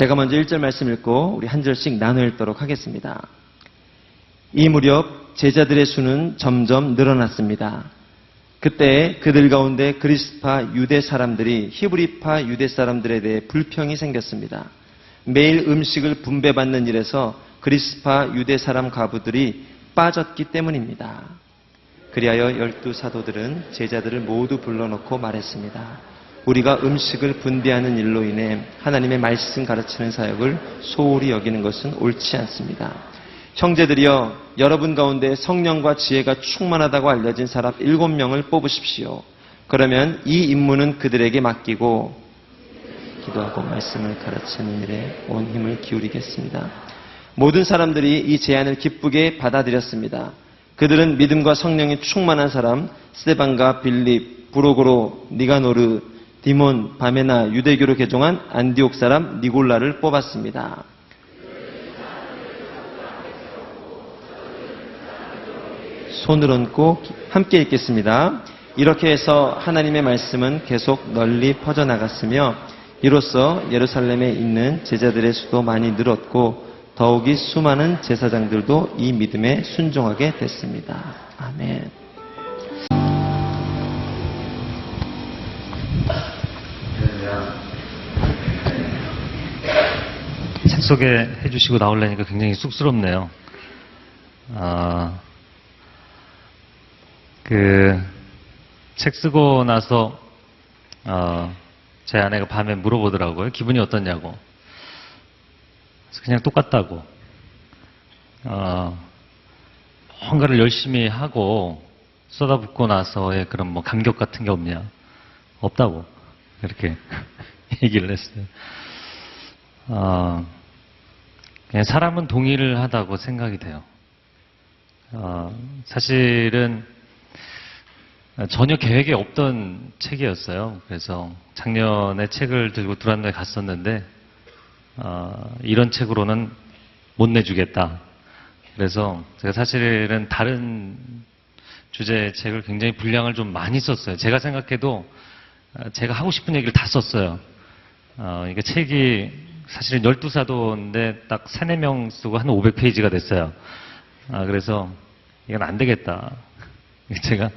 제가 먼저 1절 말씀 읽고 우리 한 절씩 나눠 읽도록 하겠습니다. 이 무렵 제자들의 수는 점점 늘어났습니다. 그때 그들 가운데 그리스파 유대 사람들이 히브리파 유대 사람들에 대해 불평이 생겼습니다. 매일 음식을 분배받는 일에서 그리스파 유대 사람 과부들이 빠졌기 때문입니다. 그리하여 12 사도들은 제자들을 모두 불러놓고 말했습니다. 우리가 음식을 분배하는 일로 인해 하나님의 말씀 가르치는 사역을 소홀히 여기는 것은 옳지 않습니다. 형제들이여, 여러분 가운데 성령과 지혜가 충만하다고 알려진 사람 7명을 뽑으십시오. 그러면 이 임무는 그들에게 맡기고 기도하고 말씀을 가르치는 일에 온 힘을 기울이겠습니다. 모든 사람들이 이 제안을 기쁘게 받아들였습니다. 그들은 믿음과 성령이 충만한 사람 스데반과 빌립, 브로고로, 니가노르, 디몬, 바메나, 유대교로 개종한 안디옥 사람 니골라를 뽑았습니다. 손을 얹고 함께 읽겠습니다. 이렇게 해서 하나님의 말씀은 계속 널리 퍼져나갔으며 이로써 예루살렘에 있는 제자들의 수도 많이 늘었고 더욱이 수많은 제사장들도 이 믿음에 순종하게 됐습니다. 아멘. 책 소개해 주시고 나오려니까 굉장히 쑥스럽네요. 책 쓰고 나서 제 아내가 밤에 물어보더라고요. 기분이 어떠냐고. 그래서 그냥 똑같다고. 뭔가를 열심히 하고 쏟아붓고 나서의 그런 뭐 감격 같은 게 없냐? 없다고. 이렇게 얘기를 했어요. 그냥 사람은 동의를 하다고 생각이 돼요. 사실은 전혀 계획이 없던 책이었어요. 그래서 작년에 책을 들고 두란노에 갔었는데 이런 책으로는 못 내주겠다. 그래서 제가 사실은 다른 주제의 책을 굉장히 분량을 좀 많이 썼어요. 제가 생각해도 제가 하고 싶은 얘기를 다 썼어요. 이게 책이 사실은 12사도인데 딱 3, 4명 쓰고 한 500페이지가 됐어요. 그래서 이건 안 되겠다. 제가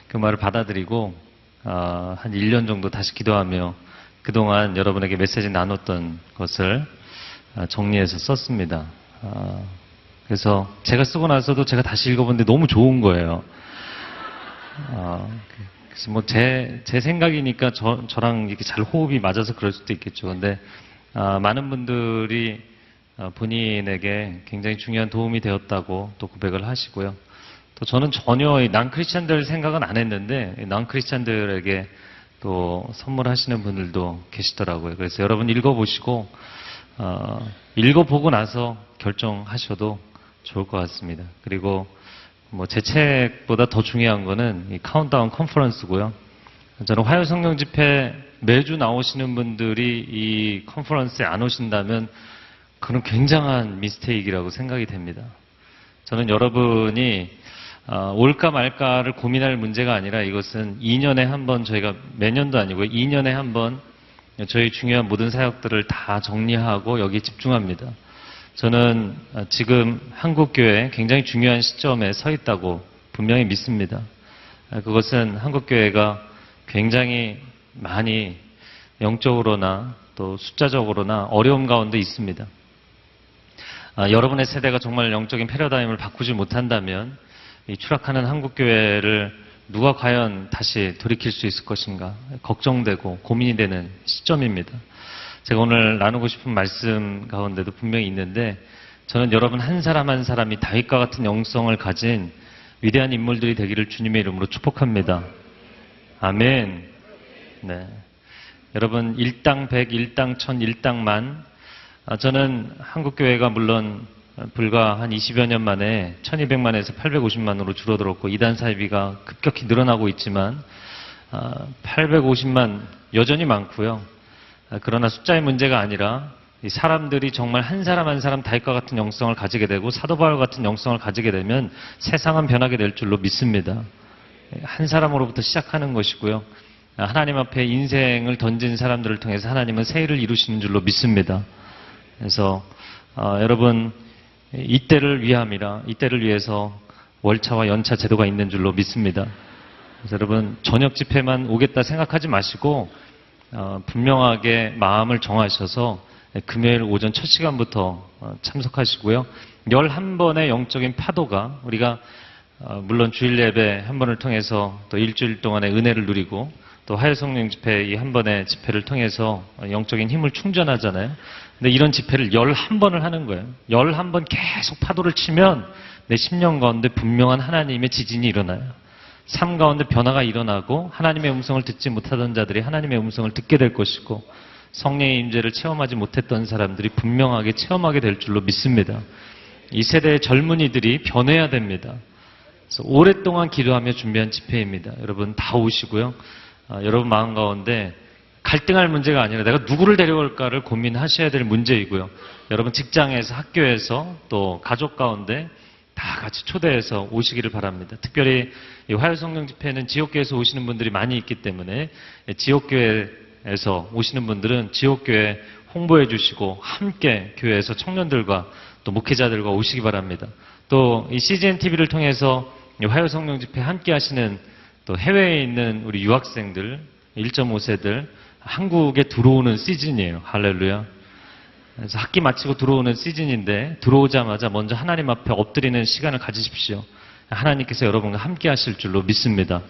그 말을 받아들이고 한 1년 정도 다시 기도하며 그동안 여러분에게 메시지 나눴던 것을 정리해서 썼습니다. 그래서 제가 쓰고 나서도 제가 다시 읽어봤는데 너무 좋은 거예요. 그래서 뭐 제 생각이니까 저랑 이렇게 잘 호흡이 맞아서 그럴 수도 있겠죠. 근데 많은 분들이 본인에게 굉장히 중요한 도움이 되었다고 또 고백을 하시고요. 또 저는 전혀 난 크리스찬들 생각은 안 했는데 난 크리스찬들에게 또 선물하시는 분들도 계시더라고요. 그래서 여러분 읽어보시고 읽어보고 나서 결정하셔도 좋을 것 같습니다. 그리고 뭐 제 책보다 더 중요한 거는 이 카운트다운 컨퍼런스고요. 저는 화요 성령 집회 매주 나오시는 분들이 이 컨퍼런스에 안 오신다면 그건 굉장한 미스테이크라고 생각이 됩니다. 저는 여러분이 올까 말까를 고민할 문제가 아니라 이것은 2년에 한 번 저희가 매년도 아니고 2년에 한 번 저희 중요한 모든 사역들을 다 정리하고 여기에 집중합니다. 저는 지금 한국교회 굉장히 중요한 시점에 서 있다고 분명히 믿습니다. 그것은 한국교회가 굉장히 많이 영적으로나 또 숫자적으로나 어려움 가운데 있습니다. 여러분의 세대가 정말 영적인 패러다임을 바꾸지 못한다면 이 추락하는 한국교회를 누가 과연 다시 돌이킬 수 있을 것인가 걱정되고 고민이 되는 시점입니다. 제가 오늘 나누고 싶은 말씀 가운데도 분명히 있는데 저는 여러분 한 사람 한 사람이 다윗과 같은 영성을 가진 위대한 인물들이 되기를 주님의 이름으로 축복합니다. 아멘. 네. 여러분 일당 100, 일당 1000, 일당 만 저는 한국교회가 물론 불과 한 20여 년 만에 1200만에서 850만으로 줄어들었고 이단 사이비가 급격히 늘어나고 있지만 850만 여전히 많고요. 그러나 숫자의 문제가 아니라 이 사람들이 정말 한 사람 한 사람 다윗과 같은 영성을 가지게 되고 사도 바울 같은 영성을 가지게 되면 세상은 변하게 될 줄로 믿습니다. 한 사람으로부터 시작하는 것이고요. 하나님 앞에 인생을 던진 사람들을 통해서 하나님은 새 일을 이루시는 줄로 믿습니다. 그래서 여러분 이때를 위함이라 이때를 위해서 월차와 연차 제도가 있는 줄로 믿습니다. 그래서 여러분 저녁 집회만 오겠다 생각하지 마시고 분명하게 마음을 정하셔서 금요일 오전 첫 시간부터 참석하시고요. 11번의 영적인 파도가 우리가 물론 주일 예배 한 번을 통해서 또 일주일 동안의 은혜를 누리고 또 화요성령 집회 이 한 번의 집회를 통해서 영적인 힘을 충전하잖아요. 근데 이런 집회를 11번을 하는 거예요. 11번 계속 파도를 치면 내 심령 가운데 분명한 하나님의 지진이 일어나요. 삶 가운데 변화가 일어나고 하나님의 음성을 듣지 못하던 자들이 하나님의 음성을 듣게 될 것이고 성령의 임재를 체험하지 못했던 사람들이 분명하게 체험하게 될 줄로 믿습니다. 이 세대의 젊은이들이 변해야 됩니다. 그래서 오랫동안 기도하며 준비한 집회입니다. 여러분 다 오시고요. 여러분 마음 가운데 갈등할 문제가 아니라 내가 누구를 데려올까를 고민하셔야 될 문제이고요. 여러분 직장에서 학교에서 또 가족 가운데 다 같이 초대해서 오시기를 바랍니다. 특별히 이 화요성령 집회는 지역교회에서 오시는 분들이 많이 있기 때문에 지역교회에서 오시는 분들은 지역교회 홍보해 주시고 함께 교회에서 청년들과 또 목회자들과 오시기 바랍니다. 또 이 CGN TV를 통해서 화요성령 집회 함께 하시는 또 해외에 있는 우리 유학생들 1.5세들 한국에 들어오는 시즌이에요. 할렐루야. 그래서 학기 마치고 들어오는 시즌인데 들어오자마자 먼저 하나님 앞에 엎드리는 시간을 가지십시오. 하나님께서 여러분과 함께 하실 줄로 믿습니다.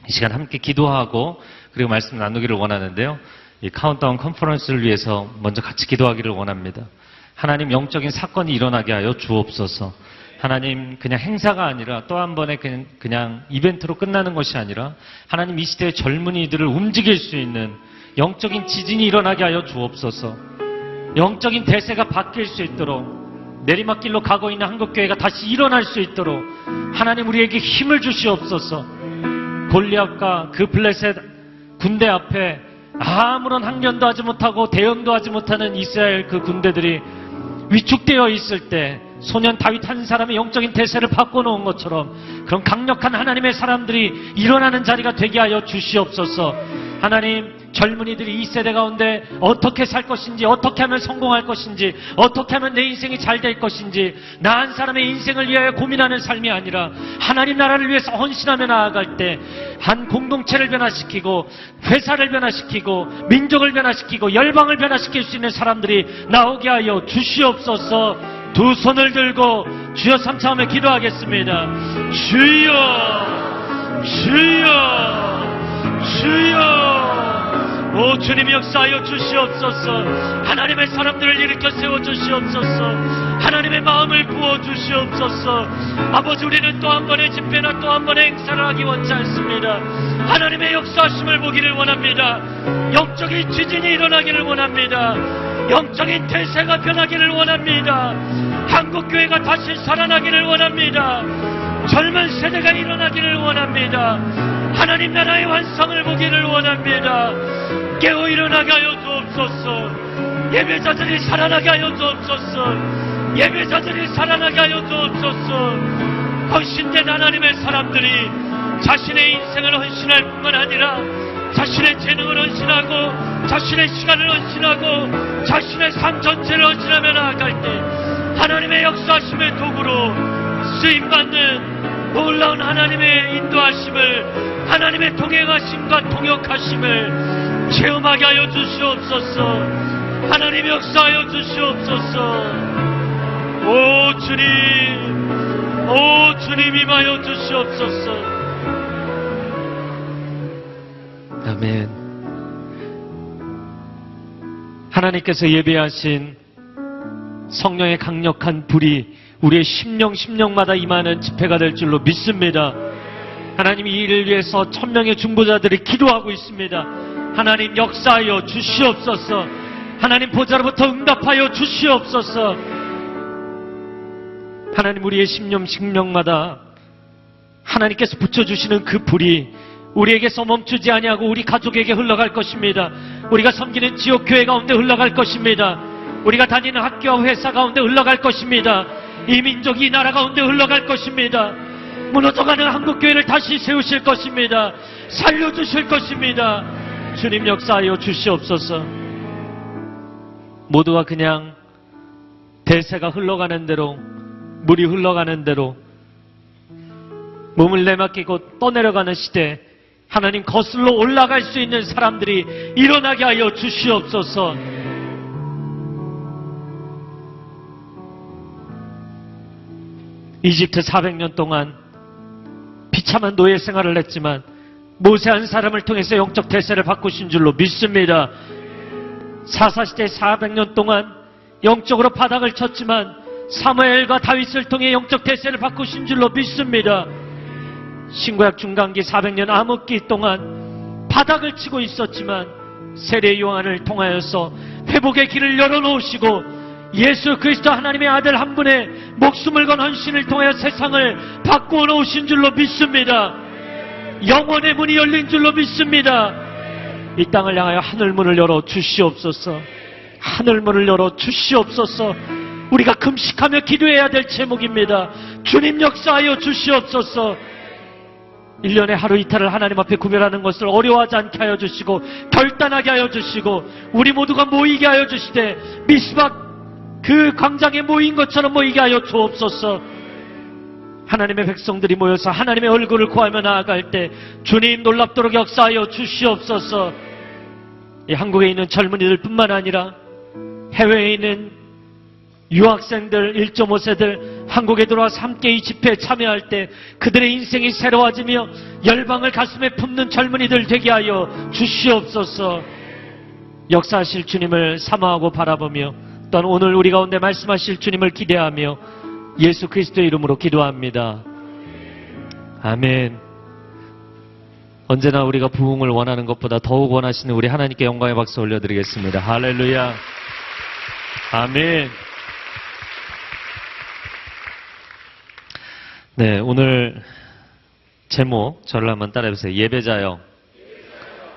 이 시간 함께 기도하고 그리고 말씀 나누기를 원하는데요. 이 카운트다운 컨퍼런스를 위해서 먼저 같이 기도하기를 원합니다. 하나님 영적인 사건이 일어나게 하여 주옵소서. 하나님 그냥 행사가 아니라 또 한 번의 그냥 이벤트로 끝나는 것이 아니라 하나님 이 시대의 젊은이들을 움직일 수 있는 영적인 지진이 일어나게 하여 주옵소서. 영적인 대세가 바뀔 수 있도록 내리막길로 가고 있는 한국교회가 다시 일어날 수 있도록 하나님 우리에게 힘을 주시옵소서. 골리앗과 그 블레셋 군대 앞에 아무런 항전도 하지 못하고 대응도 하지 못하는 이스라엘 그 군대들이 위축되어 있을 때 소년 다윗 한 사람의 영적인 대세를 바꿔놓은 것처럼 그런 강력한 하나님의 사람들이 일어나는 자리가 되게 하여 주시옵소서. 하나님 젊은이들이 이 세대 가운데 어떻게 살 것인지 어떻게 하면 성공할 것인지 어떻게 하면 내 인생이 잘 될 것인지 나 한 사람의 인생을 위하여 고민하는 삶이 아니라 하나님 나라를 위해서 헌신하며 나아갈 때 한 공동체를 변화시키고 회사를 변화시키고 민족을 변화시키고 열방을 변화시킬 수 있는 사람들이 나오게 하여 주시옵소서. 두 손을 들고 주여 삼차하며 기도하겠습니다. 주여 주여 주여 오 주님 역사하여 주시옵소서. 하나님의 사람들을 일으켜 세워 주시옵소서. 하나님의 마음을 부어 주시옵소서. 아버지 우리는 또 한 번의 집회나 또 한 번의 행사를 하기 원치 않습니다. 하나님의 역사하심을 보기를 원합니다. 영적인 지진이 일어나기를 원합니다. 영적인 대세가 변하기를 원합니다. 한국교회가 다시 살아나기를 원합니다. 젊은 세대가 일어나기를 원합니다. 하나님 나라의 완성을 보기를 원합니다. 깨어 일어나게 하여 주옵소서. 예배자들이 살아나게 하여 주옵소서. 예배자들이 살아나게 하여 주옵소서. 헌신된 하나님의 사람들이 자신의 인생을 헌신할 뿐만 아니라 자신의 재능을 헌신하고 자신의 시간을 헌신하고 자신의 삶 전체를 헌신하며 나아갈 때 하나님의 역사하심의 도구로 쓰임받는 놀라운 하나님의 인도하심을 하나님의 동행하심과 동역하심을 체험하게 하여 주시옵소서. 하나님 역사하여 주시옵소서. 오 주님 임하여 주시옵소서. 아멘. 하나님께서 예배하신 성령의 강력한 불이 우리의 심령마다 임하는 집회가 될 줄로 믿습니다. 하나님 이 일을 위해서 1000명의 중보자들이 기도하고 있습니다. 하나님 역사하여 주시옵소서. 하나님 보좌로부터 응답하여 주시옵소서. 하나님, 우리의 심령마다 하나님께서 붙여주시는 그 불이 우리에게서 멈추지 아니하고 우리 가족에게 흘러갈 것입니다. 우리가 섬기는 지역교회 가운데 흘러갈 것입니다. 우리가 다니는 학교와 회사 가운데 흘러갈 것입니다. 이 민족이 이 나라 가운데 흘러갈 것입니다. 무너져가는 한국교회를 다시 세우실 것입니다. 살려주실 것입니다. 주님, 역사하여 주시옵소서. 모두가 그냥 대세가 흘러가는 대로, 물이 흘러가는 대로 몸을 내맡기고 떠내려가는 시대, 하나님, 거슬러 올라갈 수 있는 사람들이 일어나게 하여 주시옵소서. 이집트 400년 동안 비참한 노예 생활을 했지만 모세 한 사람을 통해서 영적 대세를 바꾸신 줄로 믿습니다. 사사시대 400년 동안 영적으로 바닥을 쳤지만 사무엘과 다윗을 통해 영적 대세를 바꾸신 줄로 믿습니다. 신구약 중간기 400년 암흑기 동안 바닥을 치고 있었지만 세례 요한을 통하여서 회복의 길을 열어놓으시고 예수 그리스도 하나님의 아들 한 분의 목숨을 건 헌신을 통하여 세상을 바꾸어 놓으신 줄로 믿습니다. 영원의 문이 열린 줄로 믿습니다. 이 땅을 향하여 하늘문을 열어 주시옵소서. 하늘문을 열어 주시옵소서. 우리가 금식하며 기도해야 될 제목입니다. 주님, 역사하여 주시옵소서. 1년에 하루 이탈을 하나님 앞에 구별하는 것을 어려워하지 않게 하여 주시고 결단하게 하여 주시고 우리 모두가 모이게 하여 주시되 미스박 그 광장에 모인 것처럼 모이게 하여 주옵소서. 하나님의 백성들이 모여서 하나님의 얼굴을 구하며 나아갈 때 주님, 놀랍도록 역사하여 주시옵소서. 이 한국에 있는 젊은이들 뿐만 아니라 해외에 있는 유학생들, 1.5세들 한국에 들어와서 함께 이 집회에 참여할 때 그들의 인생이 새로워지며 열방을 가슴에 품는 젊은이들 되게 하여 주시옵소서. 역사하실 주님을 사모하고 바라보며 또한 오늘 우리 가운데 말씀하실 주님을 기대하며 예수 그리스도의 이름으로 기도합니다. 아멘. 언제나 우리가 부흥을 원하는 것보다 더욱 원하시는 우리 하나님께 영광의 박수 올려드리겠습니다. 할렐루야. 아멘. 네, 오늘 제목 저를 한번 따라해보세요. 예배자여,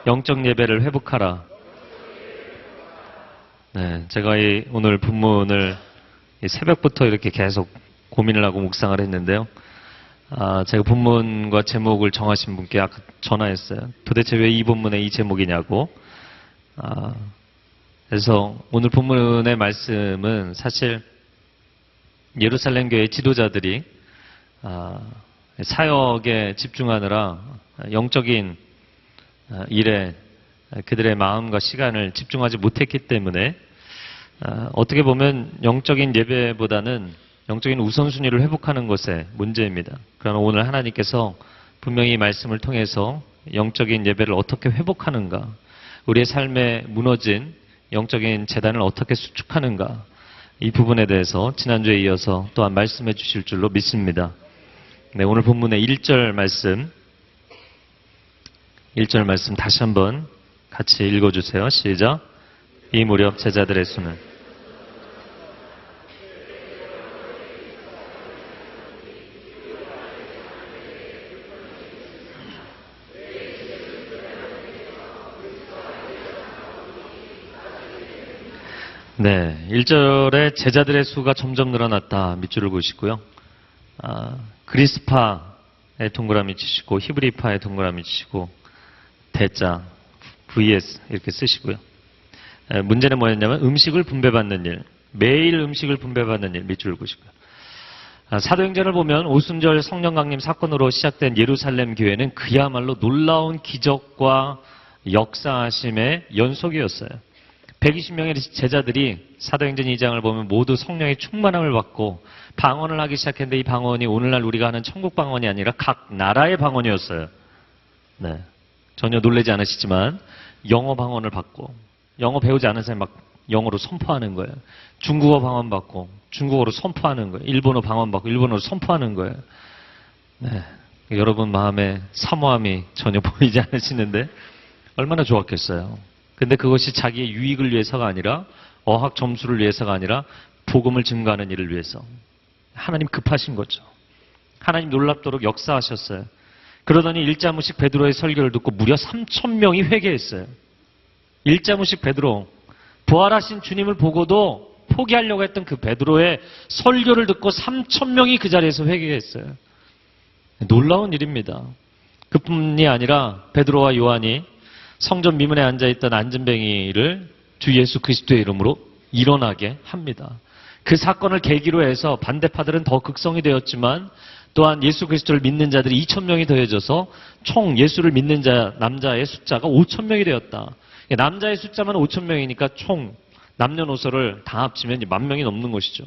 영적 예배를 회복하라. 네, 제가 오늘 본문을 새벽부터 이렇게 계속 고민을 하고 묵상을 했는데요. 제가 본문과 제목을 정하신 분께 아까 전화했어요. 도대체 왜 이 본문에 이 제목이냐고. 그래서 오늘 본문의 말씀은 사실 예루살렘 교회 지도자들이 사역에 집중하느라 영적인 일에 그들의 마음과 시간을 집중하지 못했기 때문에 어떻게 보면 영적인 예배보다는 영적인 우선순위를 회복하는 것에 문제입니다. 그러나 오늘 하나님께서 분명히 이 말씀을 통해서 영적인 예배를 어떻게 회복하는가, 우리의 삶에 무너진 영적인 재단을 어떻게 수축하는가, 이 부분에 대해서 지난주에 이어서 또한 말씀해 주실 줄로 믿습니다. 네, 오늘 본문의 1절 말씀 다시 한번 같이 읽어주세요. 시작. 이 무렵 제자들의 수는 네, 1절에 제자들의 수가 점점 늘어났다 밑줄을 그으시고요. 그리스파의 동그라미 치시고 히브리파의 동그라미 치시고 대자 vs 이렇게 쓰시고요. 문제는 뭐였냐면 음식을 분배받는 일, 매일 음식을 분배받는 일 밑줄을 그으시고요. 사도행전을 보면 오순절 성령 강림 사건으로 시작된 예루살렘 교회는 그야말로 놀라운 기적과 역사하심의 연속이었어요. 120명의 제자들이 사도행전 2장을 보면 모두 성령의 충만함을 받고 방언을 하기 시작했는데 이 방언이 오늘날 우리가 하는 천국 방언이 아니라 각 나라의 방언이었어요. 네, 전혀 놀라지 않으시지만 영어 방언을 받고 영어 배우지 않은 사람이 막 영어로 선포하는 거예요. 중국어 방언 받고 중국어로 선포하는 거예요. 일본어 방언 받고 일본어로 선포하는 거예요. 네, 여러분 마음에 사모함이 전혀 보이지 않으시는데 얼마나 좋았겠어요. 근데 그것이 자기의 유익을 위해서가 아니라 어학 점수를 위해서가 아니라 복음을 증거하는 일을 위해서. 하나님 급하신 거죠. 하나님 놀랍도록 역사하셨어요. 그러더니 일자무식 베드로의 설교를 듣고 무려 3,000명이 회개했어요. 일자무식 베드로, 부활하신 주님을 보고도 포기하려고 했던 그 베드로의 설교를 듣고 3,000명이 그 자리에서 회개했어요. 놀라운 일입니다. 그뿐이 아니라 베드로와 요한이 성전 미문에 앉아있던 안전뱅이를 주 예수 그리스도의 이름으로 일어나게 합니다. 그 사건을 계기로 해서 반대파들은 더 극성이 되었지만 또한 예수 그리스도를 믿는 자들이 2,000명이 더해져서 총 예수를 믿는 자 남자의 숫자가 5,000명이 되었다. 남자의 숫자만 5,000명이니까 총 남녀노소를 다 합치면 10,000명이 넘는 것이죠.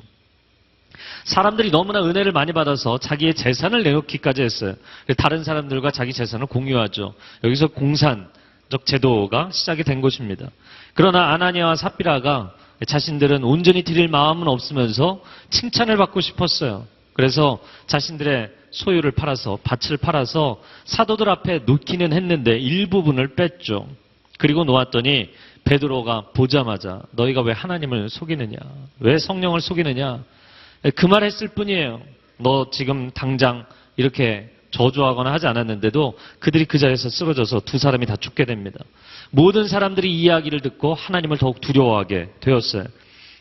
사람들이 너무나 은혜를 많이 받아서 자기의 재산을 내놓기까지 했어요. 다른 사람들과 자기 재산을 공유하죠. 여기서 공산적 제도가 시작이 된 것입니다. 그러나 아나니아와 삽비라가 자신들은 온전히 드릴 마음은 없으면서 칭찬을 받고 싶었어요. 그래서 자신들의 소유를 팔아서, 밭을 팔아서 사도들 앞에 놓기는 했는데 일부분을 뺐죠. 그리고 놓았더니 베드로가 보자마자 너희가 왜 하나님을 속이느냐, 왜 성령을 속이느냐, 그 말 했을 뿐이에요. 너 지금 당장 이렇게 저주하거나 하지 않았는데도 그들이 그 자리에서 쓰러져서 두 사람이 다 죽게 됩니다. 모든 사람들이 이 이야기를 듣고 하나님을 더욱 두려워하게 되었어요.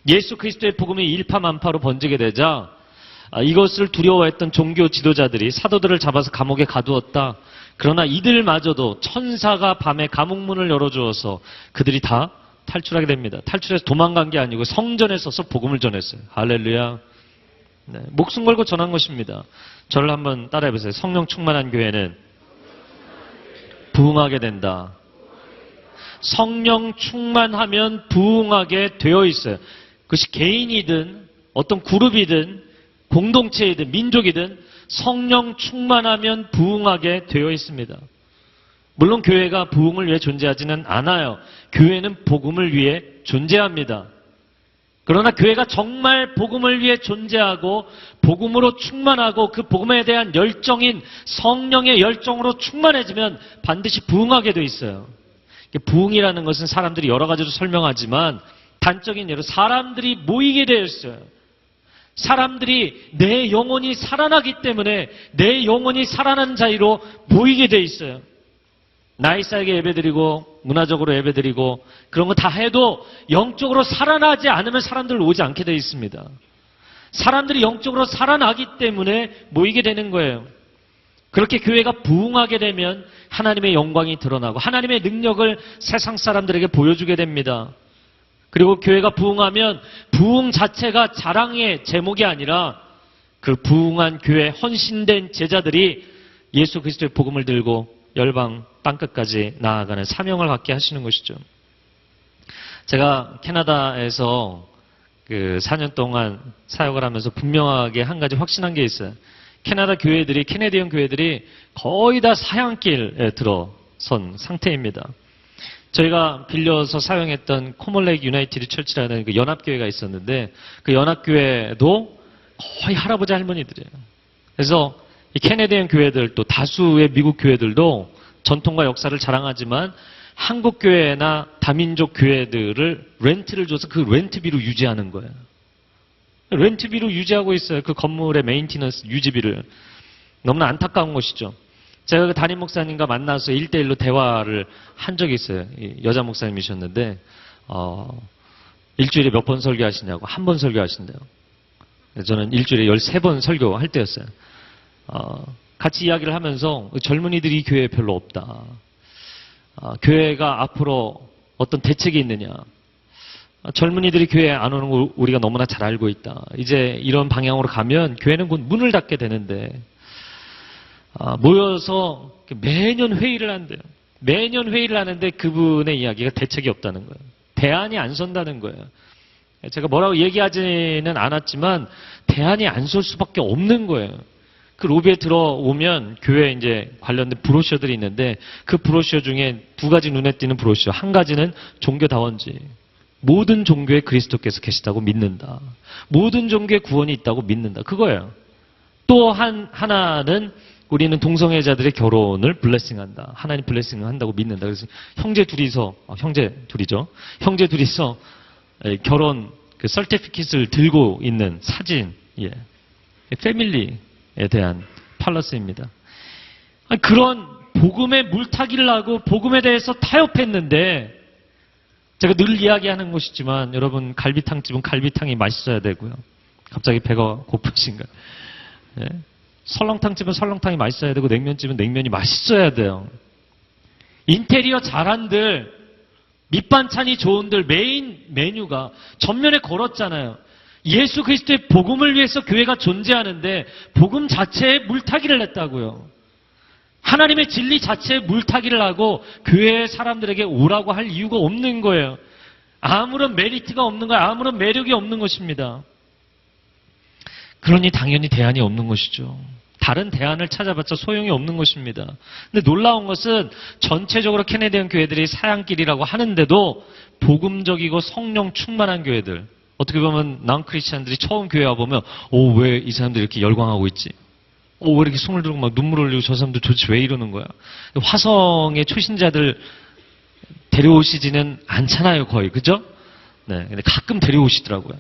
예수 그리스도의 복음이 일파만파로 번지게 되자 이것을 두려워했던 종교 지도자들이 사도들을 잡아서 감옥에 가두었다. 그러나 이들마저도 천사가 밤에 감옥문을 열어주어서 그들이 다 탈출하게 됩니다. 탈출해서 도망간 게 아니고 성전에 서서 복음을 전했어요. 할렐루야. 네, 목숨 걸고 전한 것입니다. 저를 한번 따라해보세요. 성령 충만한 교회는 부흥하게 된다. 성령 충만하면 부흥하게 되어 있어요. 그것이 개인이든 어떤 그룹이든 공동체이든 민족이든 성령 충만하면 부흥하게 되어 있습니다. 물론 교회가 부흥을 위해 존재하지는 않아요. 교회는 복음을 위해 존재합니다. 그러나 교회가 정말 복음을 위해 존재하고 복음으로 충만하고 그 복음에 대한 열정인 성령의 열정으로 충만해지면 반드시 부흥하게 돼 있어요. 부흥이라는 것은 사람들이 여러 가지로 설명하지만 단적인 예로 사람들이 모이게 되어 있어요. 사람들이 내 영혼이 살아나기 때문에 내 영혼이 살아난 자리로 모이게 돼 있어요. 나이스하게 예배드리고 문화적으로 예배드리고 그런 거 다 해도 영적으로 살아나지 않으면 사람들 오지 않게 돼 있습니다. 사람들이 영적으로 살아나기 때문에 모이게 되는 거예요. 그렇게 교회가 부흥하게 되면 하나님의 영광이 드러나고 하나님의 능력을 세상 사람들에게 보여주게 됩니다. 그리고 교회가 부흥하면 부흥 자체가 자랑의 제목이 아니라 그 부흥한 교회 헌신된 제자들이 예수 그리스도의 복음을 들고 열방 땅끝까지 나아가는 사명을 갖게 하시는 것이죠. 제가 캐나다에서 그 4년 동안 사역을 하면서 분명하게 한 가지 확신한 게 있어요. 캐나다 교회들이, 캐네디언 교회들이 거의 다 사양길에 들어선 상태입니다. 저희가 빌려서 사용했던 코멀레이크 유나이티드 철치라는 그 연합교회가 있었는데 그 연합교회도 거의 할아버지 할머니들이에요. 그래서 이 캐네디언 교회들 또 다수의 미국 교회들도 전통과 역사를 자랑하지만 한국 교회나 다민족 교회들을 렌트를 줘서 그 렌트비로 유지하는 거예요. 렌트비로 유지하고 있어요. 그 건물의 메인티넌스 유지비를. 너무나 안타까운 것이죠. 제가 그 담임 목사님과 만나서 1대1로 대화를 한 적이 있어요. 여자 목사님이셨는데 일주일에 몇 번 설교하시냐고. 한 번 설교하신대요. 저는 일주일에 13번 설교할 때였어요. 같이 이야기를 하면서 젊은이들이 교회에 별로 없다. 교회가 앞으로 어떤 대책이 있느냐. 젊은이들이 교회에 안 오는 거 우리가 너무나 잘 알고 있다. 이제 이런 방향으로 가면 교회는 곧 문을 닫게 되는데 모여서 매년 회의를 한대요. 매년 회의를 하는데 그분의 이야기가 대책이 없다는 거예요. 대안이 안 선다는 거예요. 제가 뭐라고 얘기하지는 않았지만 대안이 안 설 수밖에 없는 거예요. 그 로비에 들어오면 교회에 이제 관련된 브로셔들이 있는데 그 브로셔 중에 두 가지 눈에 띄는 브로셔. 한 가지는 종교다원지. 모든 종교에 그리스도께서 계시다고 믿는다. 모든 종교에 구원이 있다고 믿는다. 그거예요. 또 하나는 우리는 동성애자들의 결혼을 블레싱한다. 하나님 블레싱을 한다고 믿는다. 그래서 형제 둘이서 결혼 그 서티피킷을 들고 있는 사진. 예. 패밀리에 대한 팔러스입니다. 그런 복음에 물타기를 하고 복음에 대해서 타협했는데, 제가 늘 이야기하는 것이지만 여러분, 갈비탕집은 갈비탕이 맛있어야 되고요. 갑자기 배가 고프신가요? 예? 설렁탕집은 설렁탕이 맛있어야 되고 냉면집은 냉면이 맛있어야 돼요. 인테리어 잘한들, 밑반찬이 좋은들, 메인 메뉴가 전면에 걸었잖아요. 예수 그리스도의 복음을 위해서 교회가 존재하는데 복음 자체에 물타기를 했다고요. 하나님의 진리 자체에 물타기를 하고 교회의 사람들에게 오라고 할 이유가 없는 거예요. 아무런 메리트가 없는 거예요. 아무런 매력이 없는 것입니다. 그러니 당연히 대안이 없는 것이죠. 다른 대안을 찾아봤자 소용이 없는 것입니다. 근데 놀라운 것은 전체적으로 캐네디언 교회들이 사양길이라고 하는데도 복음적이고 성령 충만한 교회들, 어떻게 보면 난 크리스찬들이 처음 교회 와보면 왜 이 사람들이 이렇게 열광하고 있지? 왜 이렇게 손을 들고 막 눈물 흘리고 저 사람들 도대체 왜 이러는 거야? 화성의 초신자들 데려오시지는 않잖아요, 거의. 그죠? 네. 근데 가끔 데려오시더라고요.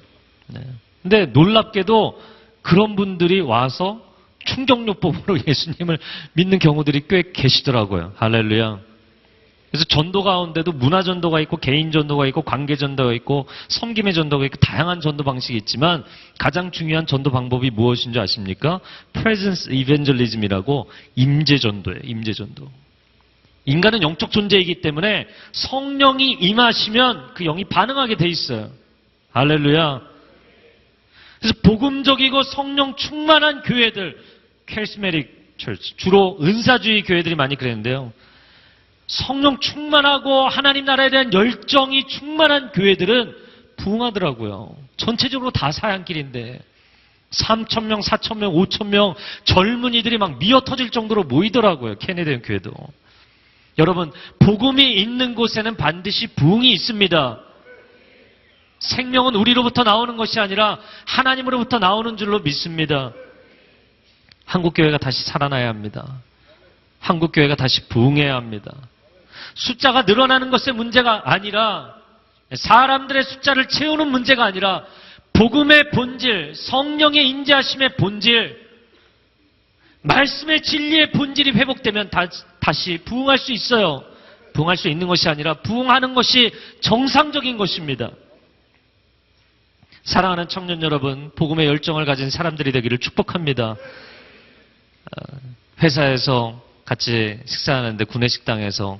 네. 근데 놀랍게도 그런 분들이 와서 충격요법으로 예수님을 믿는 경우들이 꽤 계시더라고요. 할렐루야. 그래서 전도 가운데도 문화 전도가 있고 개인 전도가 있고 관계 전도가 있고 섬김의 전도가 있고 다양한 전도 방식이 있지만 가장 중요한 전도 방법이 무엇인 줄 아십니까? Presence Evangelism이라고 임재 전도예요. 임재 전도. 인간은 영적 존재이기 때문에 성령이 임하시면 그 영이 반응하게 돼 있어요. 할렐루야. 그래서 복음적이고 성령 충만한 교회들, 캐리스메틱 철치, 주로 은사주의 교회들이 많이 그랬는데요. 성령 충만하고 하나님 나라에 대한 열정이 충만한 교회들은 부흥하더라고요. 전체적으로 다 사양길인데 3,000명, 4,000명, 5,000명 젊은이들이 막 미어 터질 정도로 모이더라고요. 캐네디언 교회도. 여러분, 복음이 있는 곳에는 반드시 부흥이 있습니다. 생명은 우리로부터 나오는 것이 아니라 하나님으로부터 나오는 줄로 믿습니다. 한국교회가 다시 살아나야 합니다. 한국교회가 다시 부흥해야 합니다. 숫자가 늘어나는 것의 문제가 아니라 사람들의 숫자를 채우는 문제가 아니라 복음의 본질, 성령의 인자하심의 본질, 말씀의 진리의 본질이 회복되면 다시 부흥할 수 있어요. 부흥할 수 있는 것이 아니라 부흥하는 것이 정상적인 것입니다. 사랑하는 청년 여러분, 복음의 열정을 가진 사람들이 되기를 축복합니다. 회사에서 같이 식사하는데 구내식당에서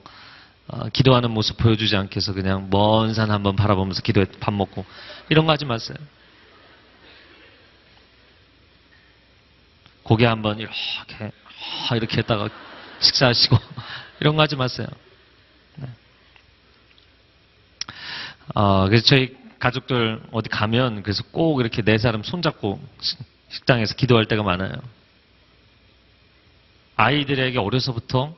기도하는 모습 보여주지 않게 해서 그냥 먼 산 한번 바라보면서 기도해 밥 먹고 이런 거 하지 마세요. 고개 한번 이렇게 했다가 식사하시고 이런 거 하지 마세요. 네. 그래서 저희 가족들 어디 가면 그래서 꼭 이렇게 네 사람 손잡고 식당에서 기도할 때가 많아요. 아이들에게 어려서부터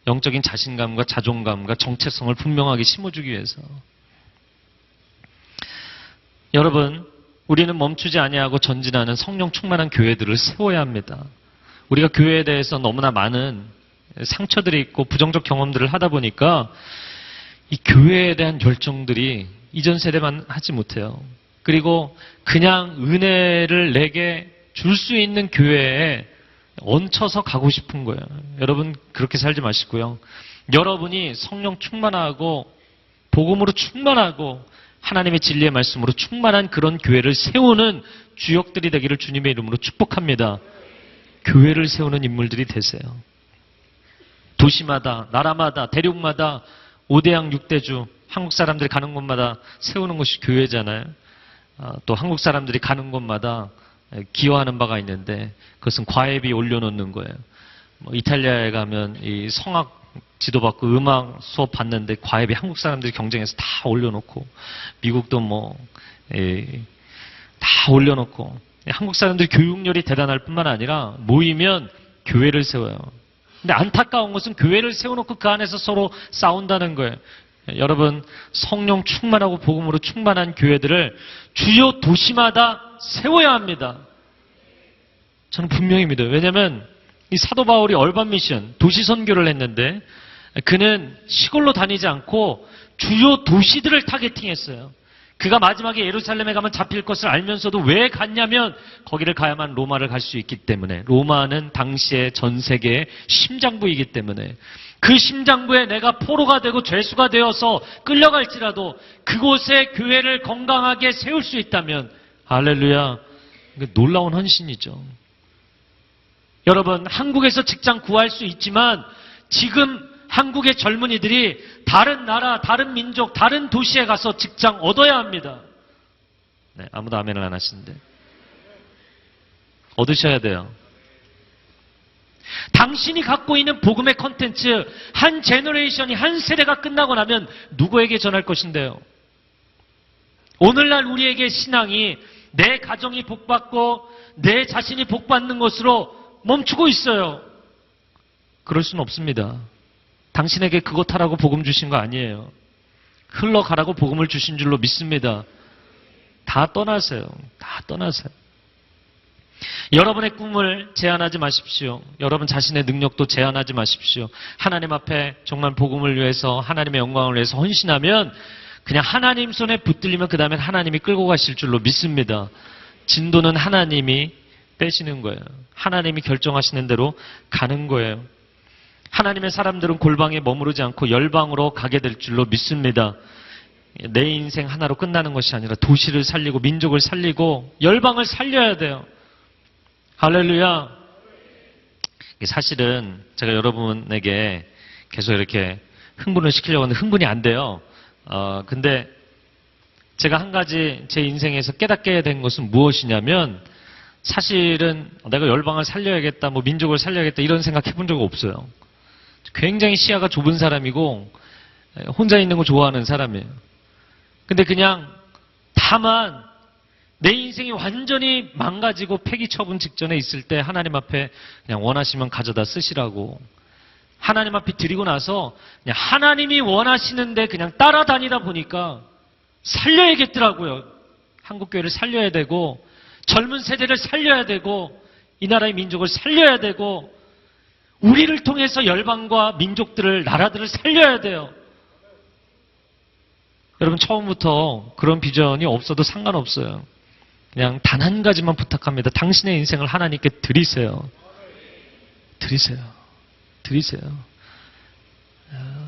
영적인 자신감과 자존감과 정체성을 분명하게 심어주기 위해서. 여러분, 우리는 멈추지 아니하고 전진하는 성령 충만한 교회들을 세워야 합니다. 우리가 교회에 대해서 너무나 많은 상처들이 있고 부정적 경험들을 하다 보니까 이 교회에 대한 열정들이 이전 세대만 하지 못해요. 그리고 그냥 은혜를 내게 줄 수 있는 교회에 얹혀서 가고 싶은 거예요. 여러분 그렇게 살지 마시고요. 여러분이 성령 충만하고 복음으로 충만하고 하나님의 진리의 말씀으로 충만한 그런 교회를 세우는 주역들이 되기를 주님의 이름으로 축복합니다. 교회를 세우는 인물들이 되세요. 도시마다, 나라마다, 대륙마다 5대양 6대주 한국 사람들이 가는 곳마다 세우는 것이 교회잖아요. 또 한국 사람들이 가는 곳마다 기여하는 바가 있는데 그것은 과외비 올려놓는 거예요. 이탈리아에 가면 이 성악 지도받고 음악 수업 받는데 과외비 한국 사람들이 경쟁해서 다 올려놓고 미국도 다 올려놓고 한국 사람들이 교육열이 대단할 뿐만 아니라 모이면 교회를 세워요. 근데 안타까운 것은 교회를 세워놓고 그 안에서 서로 싸운다는 거예요. 여러분 성령 충만하고 복음으로 충만한 교회들을 주요 도시마다 세워야 합니다. 저는 분명히 믿어요. 왜냐하면 이 사도 바울이 얼반 미션, 도시 선교를 했는데 그는 시골로 다니지 않고 주요 도시들을 타겟팅했어요. 그가 마지막에 예루살렘에 가면 잡힐 것을 알면서도 왜 갔냐면 거기를 가야만 로마를 갈 수 있기 때문에, 로마는 당시의 전 세계의 심장부이기 때문에, 그 심장부에 내가 포로가 되고 죄수가 되어서 끌려갈지라도 그곳에 교회를 건강하게 세울 수 있다면, 할렐루야, 놀라운 헌신이죠. 여러분, 한국에서 직장 구할 수 있지만 지금 한국의 젊은이들이 다른 나라, 다른 민족, 다른 도시에 가서 직장 얻어야 합니다. 네, 아무도 아멘을 안 하시는데. 얻으셔야 돼요. 당신이 갖고 있는 복음의 컨텐츠, 한 제너레이션이, 한 세대가 끝나고 나면 누구에게 전할 것인데요? 오늘날 우리에게 신앙이 내 가정이 복받고 내 자신이 복받는 것으로 멈추고 있어요. 그럴 수는 없습니다. 당신에게 그것 하라고 복음 주신 거 아니에요. 흘러가라고 복음을 주신 줄로 믿습니다. 다 떠나세요. 다 떠나세요. 여러분의 꿈을 제한하지 마십시오. 여러분 자신의 능력도 제한하지 마십시오. 하나님 앞에 정말 복음을 위해서, 하나님의 영광을 위해서 헌신하면 그냥 하나님 손에 붙들리면 그 다음엔 하나님이 끌고 가실 줄로 믿습니다. 진도는 하나님이 빼시는 거예요. 하나님이 결정하시는 대로 가는 거예요. 하나님의 사람들은 골방에 머무르지 않고 열방으로 가게 될 줄로 믿습니다. 내 인생 하나로 끝나는 것이 아니라 도시를 살리고 민족을 살리고 열방을 살려야 돼요. 할렐루야. 사실은 제가 여러분에게 계속 이렇게 흥분을 시키려고 하는데 흥분이 안 돼요. 근데 제가 한 가지 제 인생에서 깨닫게 된 것은 무엇이냐면, 사실은 내가 열방을 살려야겠다, 뭐 민족을 살려야겠다 이런 생각 해본 적 없어요. 굉장히 시야가 좁은 사람이고 혼자 있는 거 좋아하는 사람이에요. 근데 그냥 다만 내 인생이 완전히 망가지고 폐기 처분 직전에 있을 때 하나님 앞에 그냥 원하시면 가져다 쓰시라고, 하나님 앞에 드리고 나서 그냥 하나님이 원하시는데 그냥 따라다니다 보니까 살려야겠더라고요. 한국교회를 살려야 되고 젊은 세대를 살려야 되고 이 나라의 민족을 살려야 되고 우리를 통해서 열방과 민족들을, 나라들을 살려야 돼요. 여러분, 처음부터 그런 비전이 없어도 상관없어요. 그냥 단 한 가지만 부탁합니다. 당신의 인생을 하나님께 드리세요. 드리세요. 드리세요.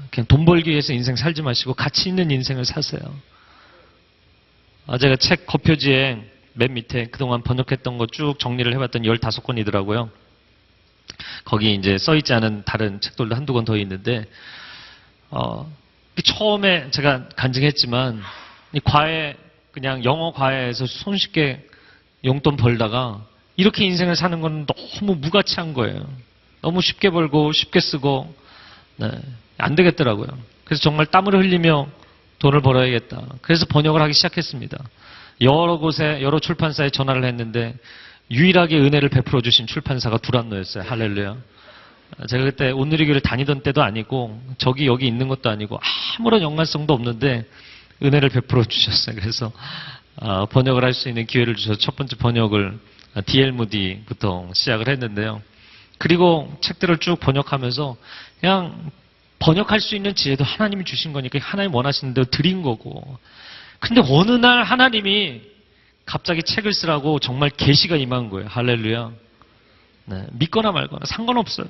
그냥 돈 벌기 위해서 인생 살지 마시고 가치 있는 인생을 사세요. 제가 책 겉표지에 맨 밑에 그동안 번역했던 거 쭉 정리를 해봤더니 15권이더라고요. 거기 이제 써있지 않은 다른 책들도 한두 권 더 있는데, 처음에 제가 간증했지만, 이 과외, 그냥 영어 과외에서 손쉽게 용돈 벌다가 이렇게 인생을 사는 건 너무 무가치한 거예요. 너무 쉽게 벌고 쉽게 쓰고, 네, 안 되겠더라고요. 그래서 정말 땀을 흘리며 돈을 벌어야겠다. 그래서 번역을 하기 시작했습니다. 여러 곳에, 여러 출판사에 전화를 했는데 유일하게 은혜를 베풀어 주신 출판사가 두란노였어요. 할렐루야. 제가 그때 온누리교를 다니던 때도 아니고 저기 여기 있는 것도 아니고 아무런 연관성도 없는데 은혜를 베풀어 주셨어요. 그래서 번역을 할 수 있는 기회를 주셔서 첫 번째 번역을 D.L. 무디부터 시작을 했는데요. 그리고 책들을 쭉 번역하면서 그냥 번역할 수 있는 지혜도 하나님이 주신 거니까 하나님 원하시는 대로 드린 거고, 근데 어느 날 하나님이 갑자기 책을 쓰라고 정말 계시가 임한 거예요. 할렐루야. 네, 믿거나 말거나 상관없어요.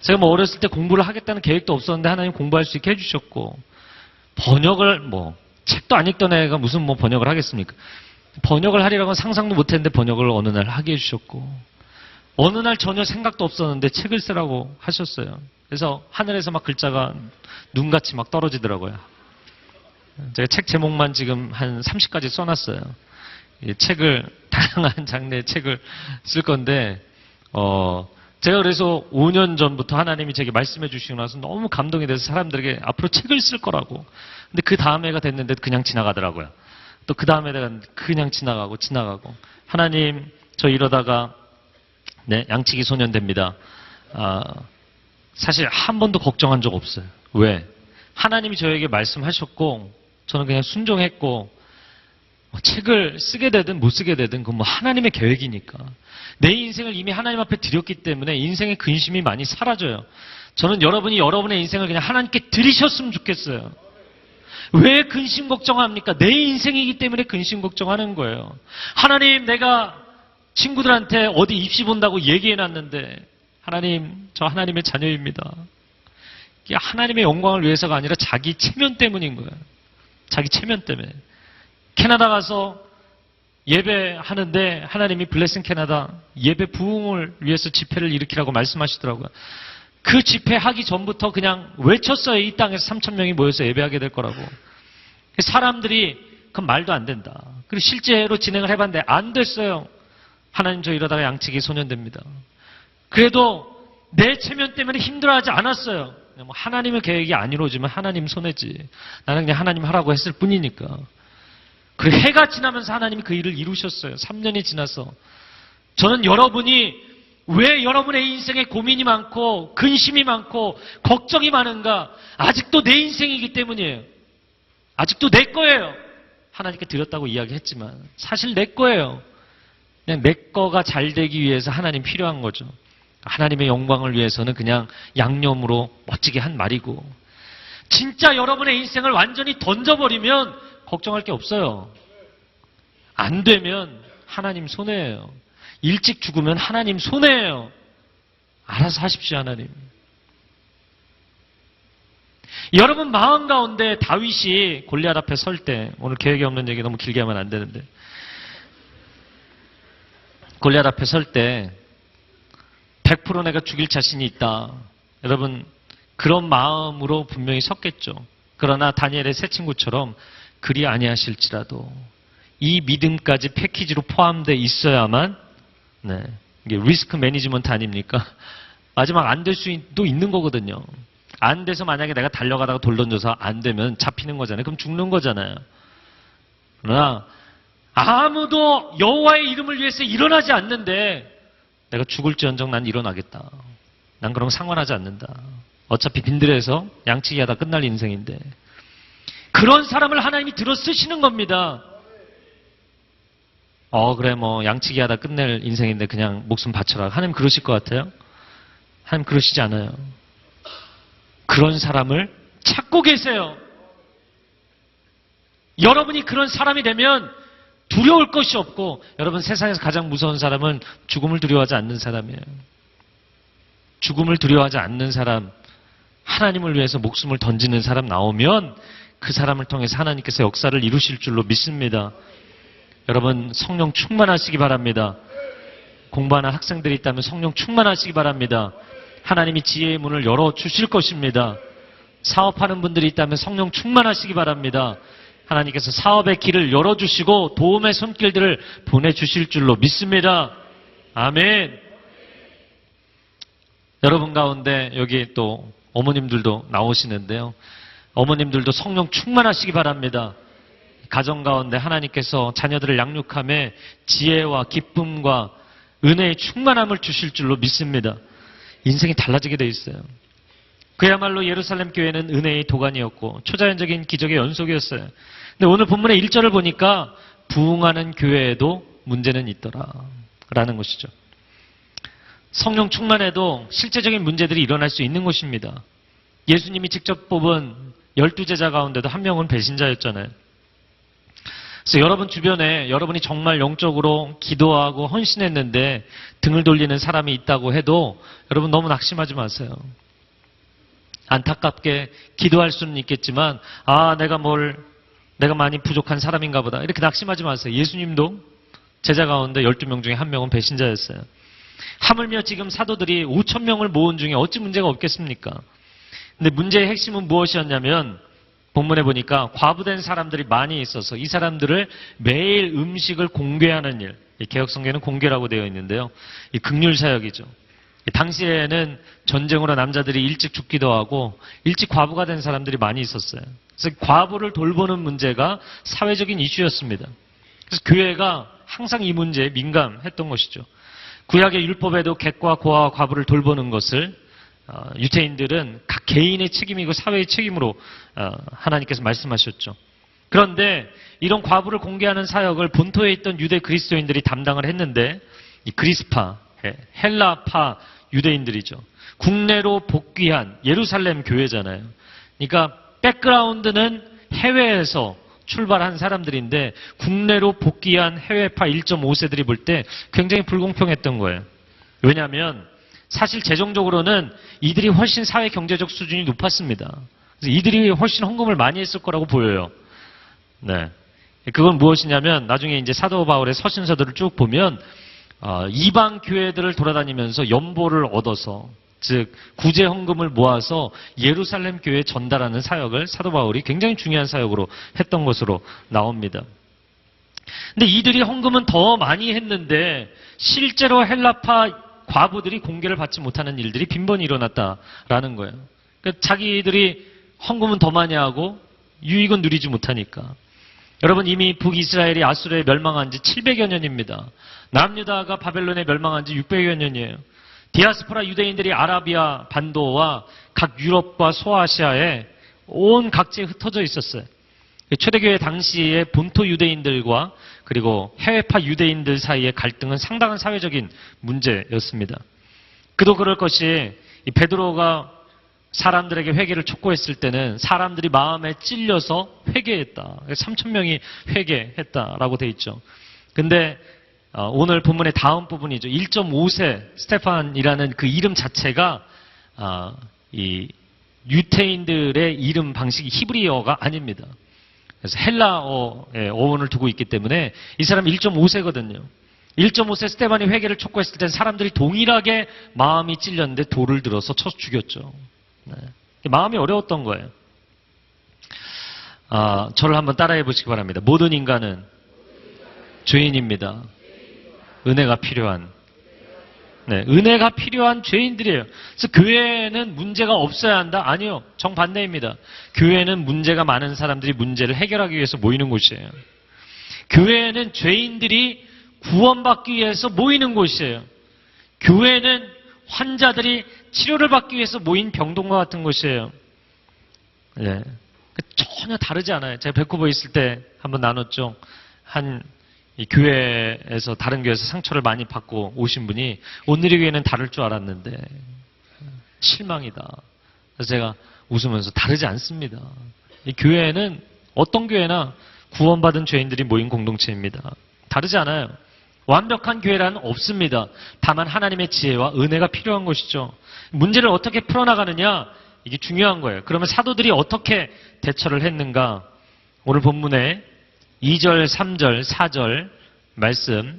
제가 뭐 어렸을 때 공부를 하겠다는 계획도 없었는데 하나님 공부할 수 있게 해주셨고, 번역을 책도 안 읽던 애가 무슨 뭐 번역을 하겠습니까? 번역을 하리라고는 상상도 못했는데 번역을 어느 날 하게 해주셨고, 어느 날 전혀 생각도 없었는데 책을 쓰라고 하셨어요. 그래서 하늘에서 막 글자가 눈같이 막 떨어지더라고요. 제가 책 제목만 지금 한 30가지 써놨어요. 책을, 다양한 장르의 책을 쓸 건데, 제가 그래서 5년 전부터 하나님이 제게 말씀해 주시고 나서 너무 감동이 돼서 사람들에게 앞으로 책을 쓸 거라고. 근데 그 다음 해가 됐는데 그냥 지나가더라고요. 또 그 다음 해가 그냥 지나가고. 하나님, 저 이러다가, 네, 양치기 소년 됩니다. 사실 한 번도 걱정한 적 없어요. 왜? 하나님이 저에게 말씀하셨고, 저는 그냥 순종했고, 책을 쓰게 되든 못 쓰게 되든 그건 뭐 하나님의 계획이니까. 내 인생을 이미 하나님 앞에 드렸기 때문에 인생의 근심이 많이 사라져요. 저는 여러분이 여러분의 인생을 그냥 하나님께 드리셨으면 좋겠어요. 왜 근심 걱정합니까? 내 인생이기 때문에 근심 걱정하는 거예요. 하나님, 내가 친구들한테 어디 입시 본다고 얘기해놨는데 하나님, 저 하나님의 자녀입니다. 이게 하나님의 영광을 위해서가 아니라 자기 체면 때문인 거예요. 자기 체면 때문에. 캐나다 가서 예배하는데 하나님이 블레싱 캐나다 예배 부흥을 위해서 집회를 일으키라고 말씀하시더라고요. 그 집회 하기 전부터 그냥 외쳤어요. 이 땅에서 3,000명이 모여서 예배하게 될 거라고. 사람들이 그건 말도 안 된다. 그리고 실제로 진행을 해봤는데 안 됐어요. 하나님, 저 이러다가 양치기 소년됩니다. 그래도 내 체면 때문에 힘들어하지 않았어요. 하나님의 계획이 안 이루어지면 하나님 손해지. 나는 그냥 하나님 하라고 했을 뿐이니까. 그리고 해가 지나면서 하나님이 그 일을 이루셨어요. 3년이 지나서. 저는 여러분이 왜 여러분의 인생에 고민이 많고 근심이 많고 걱정이 많은가? 아직도 내 인생이기 때문이에요. 아직도 내 거예요. 하나님께 드렸다고 이야기했지만 사실 내 거예요. 그냥 내 거가 잘 되기 위해서 하나님 필요한 거죠. 하나님의 영광을 위해서는 그냥 양념으로 멋지게 한 말이고, 진짜 여러분의 인생을 완전히 던져버리면 걱정할 게 없어요. 안 되면 하나님 손해예요. 일찍 죽으면 하나님 손해예요. 알아서 하십시오, 하나님. 여러분 마음 가운데 다윗이 골리앗 앞에 설 때, 오늘 계획이 없는 얘기 너무 길게 하면 안 되는데, 골리앗 앞에 설 때 100% 내가 죽일 자신이 있다. 여러분 그런 마음으로 분명히 섰겠죠. 그러나 다니엘의 세 친구처럼 그리 아니하실지라도 이 믿음까지 패키지로 포함되어 있어야만, 이게 리스크 매니지먼트 아닙니까? 마지막 안 될 수도 있는 거거든요. 안 돼서 만약에 내가 달려가다가 돌 던져서 안 되면 잡히는 거잖아요. 그럼 죽는 거잖아요. 그러나 아무도 여호와의 이름을 위해서 일어나지 않는데 내가 죽을지언정 난 일어나겠다. 난 그런 거 상관하지 않는다. 어차피 빈들에서 양치기 하다 끝날 인생인데. 그런 사람을 하나님이 들어 쓰시는 겁니다. 그래 뭐 양치기 하다 끝낼 인생인데 그냥 목숨 바쳐라. 하나님 그러실 것 같아요? 하나님 그러시지 않아요. 그런 사람을 찾고 계세요. 여러분이 그런 사람이 되면 두려울 것이 없고, 여러분 세상에서 가장 무서운 사람은 죽음을 두려워하지 않는 사람이에요. 죽음을 두려워하지 않는 사람, 하나님을 위해서 목숨을 던지는 사람 나오면 그 사람을 통해서 하나님께서 역사를 이루실 줄로 믿습니다. 여러분 성령 충만하시기 바랍니다. 공부하는 학생들이 있다면 성령 충만하시기 바랍니다. 하나님이 지혜의 문을 열어주실 것입니다. 사업하는 분들이 있다면 성령 충만하시기 바랍니다. 하나님께서 사업의 길을 열어주시고 도움의 손길들을 보내주실 줄로 믿습니다. 아멘. 여러분 가운데 여기 또 어머님들도 나오시는데요. 어머님들도 성령 충만하시기 바랍니다. 가정 가운데 하나님께서 자녀들을 양육함에 지혜와 기쁨과 은혜의 충만함을 주실 줄로 믿습니다. 인생이 달라지게 돼 있어요. 그야말로 예루살렘 교회는 은혜의 도가니였고 초자연적인 기적의 연속이었어요. 근데 오늘 본문의 1절을 보니까 부흥하는 교회에도 문제는 있더라 라는 것이죠. 성령 충만해도 실제적인 문제들이 일어날 수 있는 것입니다. 예수님이 직접 뽑은 12제자 가운데도 한 명은 배신자였잖아요. 그래서 여러분 주변에 여러분이 정말 영적으로 기도하고 헌신했는데 등을 돌리는 사람이 있다고 해도 여러분 너무 낙심하지 마세요. 안타깝게 기도할 수는 있겠지만 내가 많이 부족한 사람인가 보다 이렇게 낙심하지 마세요. 예수님도 제자 가운데 12명 중에 한 명은 배신자였어요. 하물며 지금 사도들이 5,000명을 모은 중에 어찌 문제가 없겠습니까? 근데 문제의 핵심은 무엇이었냐면 본문에 보니까 과부된 사람들이 많이 있어서 이 사람들을 매일 음식을 공개하는 일, 개혁성경에는 공개라고 되어 있는데요. 이 긍휼 사역이죠. 당시에는 전쟁으로 남자들이 일찍 죽기도 하고 일찍 과부가 된 사람들이 많이 있었어요. 그래서 과부를 돌보는 문제가 사회적인 이슈였습니다. 그래서 교회가 항상 이 문제에 민감했던 것이죠. 구약의 율법에도 객과 고아와 과부를 돌보는 것을 유대인들은 각 개인의 책임이고 사회의 책임으로 하나님께서 말씀하셨죠. 그런데 이런 과부를 공개하는 사역을 본토에 있던 유대 그리스도인들이 담당을 했는데 이 그리스파, 헬라파 유대인들이죠. 국내로 복귀한 예루살렘 교회잖아요. 그러니까 백그라운드는 해외에서 출발한 사람들인데 국내로 복귀한 해외파 1.5세들이 볼 때 굉장히 불공평했던 거예요. 왜냐하면 사실 재정적으로는 이들이 훨씬 사회 경제적 수준이 높았습니다. 그래서 이들이 훨씬 헌금을 많이 했을 거라고 보여요. 네. 그건 무엇이냐면 나중에 이제 사도 바울의 서신서들을 쭉 보면 이방 교회들을 돌아다니면서 연보를 얻어서 즉 구제 헌금을 모아서 예루살렘 교회에 전달하는 사역을 사도 바울이 굉장히 중요한 사역으로 했던 것으로 나옵니다. 근데 이들이 헌금은 더 많이 했는데 실제로 헬라파 과부들이 공개를 받지 못하는 일들이 빈번히 일어났다라는 거예요. 그러니까 자기들이 헌금은 더 많이 하고 유익은 누리지 못하니까. 여러분 이미 북이스라엘이 아수르에 멸망한 지 700여 년입니다. 남유다가 바벨론에 멸망한 지 600여 년이에요. 디아스포라 유대인들이 아라비아 반도와 각 유럽과 소아시아에 온 각지에 흩어져 있었어요. 초대교회 당시에 본토 유대인들과 그리고 해외파 유대인들 사이의 갈등은 상당한 사회적인 문제였습니다. 그도 그럴 것이 이 베드로가 사람들에게 회개를 촉구했을 때는 사람들이 마음에 찔려서 회개했다. 3,000명이 회개했다라고 돼 있죠. 근데 오늘 본문의 다음 부분이죠. 1.5세 스테판이라는 그 이름 자체가 이 유태인들의 이름 방식이 히브리어가 아닙니다. 그래서 헬라어의 어원을 두고 있기 때문에 이 사람 1.5세거든요. 1.5세 스테반이 회개를 촉구했을 때 사람들이 동일하게 마음이 찔렸는데 돌을 들어서 쳐 죽였죠. 네. 마음이 어려웠던 거예요. 저를 한번 따라해 보시기 바랍니다. 모든 인간은 죄인입니다. 은혜가 필요한. 네, 은혜가 필요한 죄인들이에요. 그래서 교회는 문제가 없어야 한다? 아니요. 정반대입니다. 교회는 문제가 많은 사람들이 문제를 해결하기 위해서 모이는 곳이에요. 교회는 죄인들이 구원받기 위해서 모이는 곳이에요. 교회는 환자들이 치료를 받기 위해서 모인 병동과 같은 곳이에요. 네. 전혀 다르지 않아요. 제가 밴쿠버에 있을 때 한번 나눴죠. 이 교회에서 다른 교회에서 상처를 많이 받고 오신 분이 오늘의 교회는 다를 줄 알았는데 실망이다. 그래서 제가 웃으면서 다르지 않습니다. 이 교회는 어떤 교회나 구원받은 죄인들이 모인 공동체입니다. 다르지 않아요. 완벽한 교회라는 없습니다. 다만 하나님의 지혜와 은혜가 필요한 것이죠. 문제를 어떻게 풀어나가느냐 이게 중요한 거예요. 그러면 사도들이 어떻게 대처를 했는가? 오늘 본문에 2절, 3절, 4절 말씀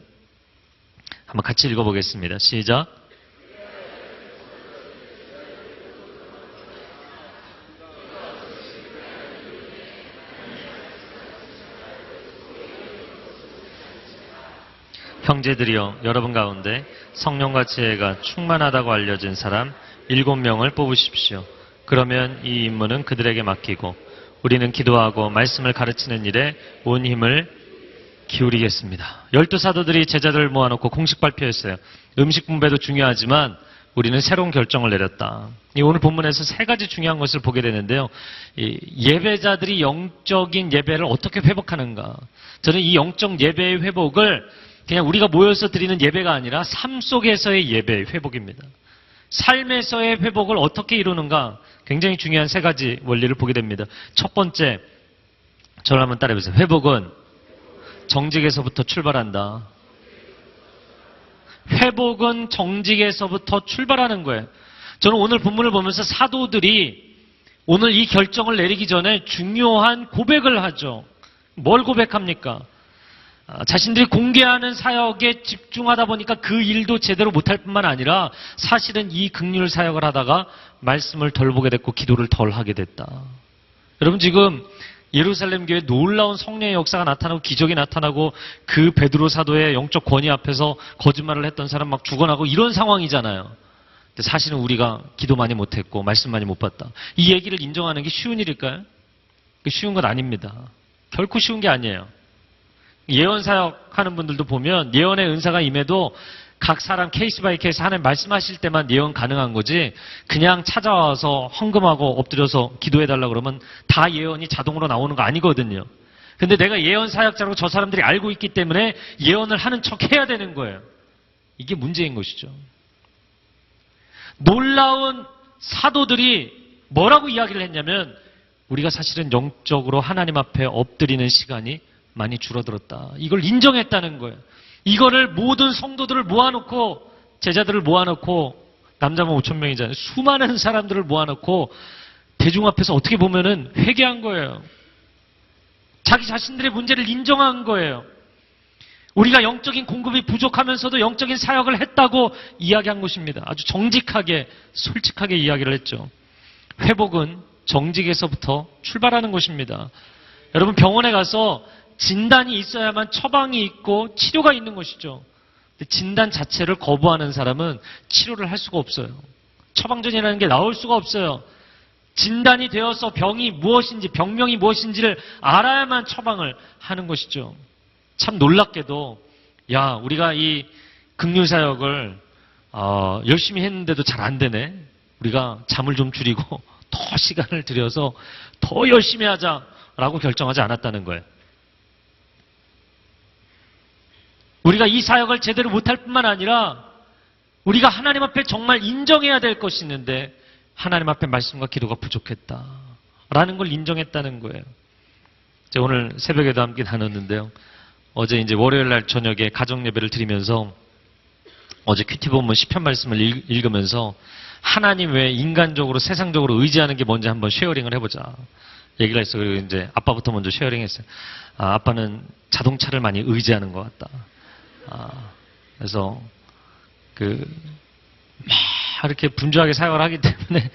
한번 같이 읽어보겠습니다. 시작. 형제들이여 여러분 가운데 성령과 지혜가 충만하다고 알려진 사람 7명을 뽑으십시오. 그러면 이 임무는 그들에게 맡기고 우리는 기도하고 말씀을 가르치는 일에 온 힘을 기울이겠습니다. 12사도들이 제자들을 모아놓고 공식 발표했어요. 음식 분배도 중요하지만 우리는 새로운 결정을 내렸다. 오늘 본문에서 3가지 중요한 것을 보게 되는데요. 예배자들이 영적인 예배를 어떻게 회복하는가. 저는 이 영적 예배의 회복을 그냥 우리가 모여서 드리는 예배가 아니라 삶 속에서의 예배의 회복입니다. 삶에서의 회복을 어떻게 이루는가 굉장히 중요한 3가지 원리를 보게 됩니다. 첫 번째, 저를 한번 따라해보세요. 회복은 정직에서부터 출발한다. 회복은 정직에서부터 출발하는 거예요. 저는 오늘 본문을 보면서 사도들이 오늘 이 결정을 내리기 전에 중요한 고백을 하죠. 뭘 고백합니까? 자신들이 공개하는 사역에 집중하다 보니까 그 일도 제대로 못할 뿐만 아니라 사실은 이 긍휼 사역을 하다가 말씀을 덜 보게 됐고 기도를 덜 하게 됐다. 여러분 지금 예루살렘 교회에 놀라운 성령의 역사가 나타나고 기적이 나타나고 그 베드로 사도의 영적 권위 앞에서 거짓말을 했던 사람 막 죽어나고 이런 상황이잖아요. 근데 사실은 우리가 기도 많이 못했고 말씀 많이 못 봤다. 이 얘기를 인정하는 게 쉬운 일일까요? 쉬운 건 아닙니다. 결코 쉬운 게 아니에요. 예언 사역하는 분들도 보면 예언의 은사가 임해도 각 사람 케이스 바이 케이스 하나님 말씀하실 때만 예언 가능한 거지 그냥 찾아와서 헌금하고 엎드려서 기도해달라 그러면 다 예언이 자동으로 나오는 거 아니거든요. 근데 내가 예언 사역자라고 저 사람들이 알고 있기 때문에 예언을 하는 척 해야 되는 거예요. 이게 문제인 것이죠. 놀라운 사도들이 뭐라고 이야기를 했냐면 우리가 사실은 영적으로 하나님 앞에 엎드리는 시간이 많이 줄어들었다. 이걸 인정했다는 거예요. 이거를 모든 성도들을 모아놓고, 제자들을 모아놓고, 남자만 5천 명이잖아요. 수많은 사람들을 모아놓고 대중 앞에서 어떻게 보면은 회개한 거예요. 자기 자신들의 문제를 인정한 거예요. 우리가 영적인 공급이 부족하면서도 영적인 사역을 했다고 이야기한 것입니다. 아주 정직하게, 솔직하게 이야기를 했죠. 회복은 정직에서부터 출발하는 것입니다. 여러분, 병원에 가서 진단이 있어야만 처방이 있고 치료가 있는 것이죠. 근데 진단 자체를 거부하는 사람은 치료를 할 수가 없어요. 처방전이라는 게 나올 수가 없어요. 진단이 되어서 병이 무엇인지, 병명이 무엇인지를 알아야만 처방을 하는 것이죠. 참 놀랍게도, 야, 우리가 이 긍휼사역을 열심히 했는데도 잘 안 되네. 우리가 잠을 좀 줄이고 더 시간을 들여서 더 열심히 하자라고 결정하지 않았다는 거예요. 우리가 이 사역을 제대로 못할 뿐만 아니라 우리가 하나님 앞에 정말 인정해야 될 것이 있는데 하나님 앞에 말씀과 기도가 부족했다라는 걸 인정했다는 거예요. 제가 오늘 새벽에도 함께 나눴는데요. 어제 이제 월요일 날 저녁에 가정 예배를 드리면서 어제 큐티 본문 시편 말씀을 읽으면서 하나님 외에 인간적으로 세상적으로 의지하는 게 뭔지 한번 쉐어링을 해보자 얘기를 했어요. 그리고 이제 아빠부터 먼저 쉐어링했어요. 아빠는 자동차를 많이 의지하는 것 같다. 그래서 막 이렇게 분주하게 사역을 하기 때문에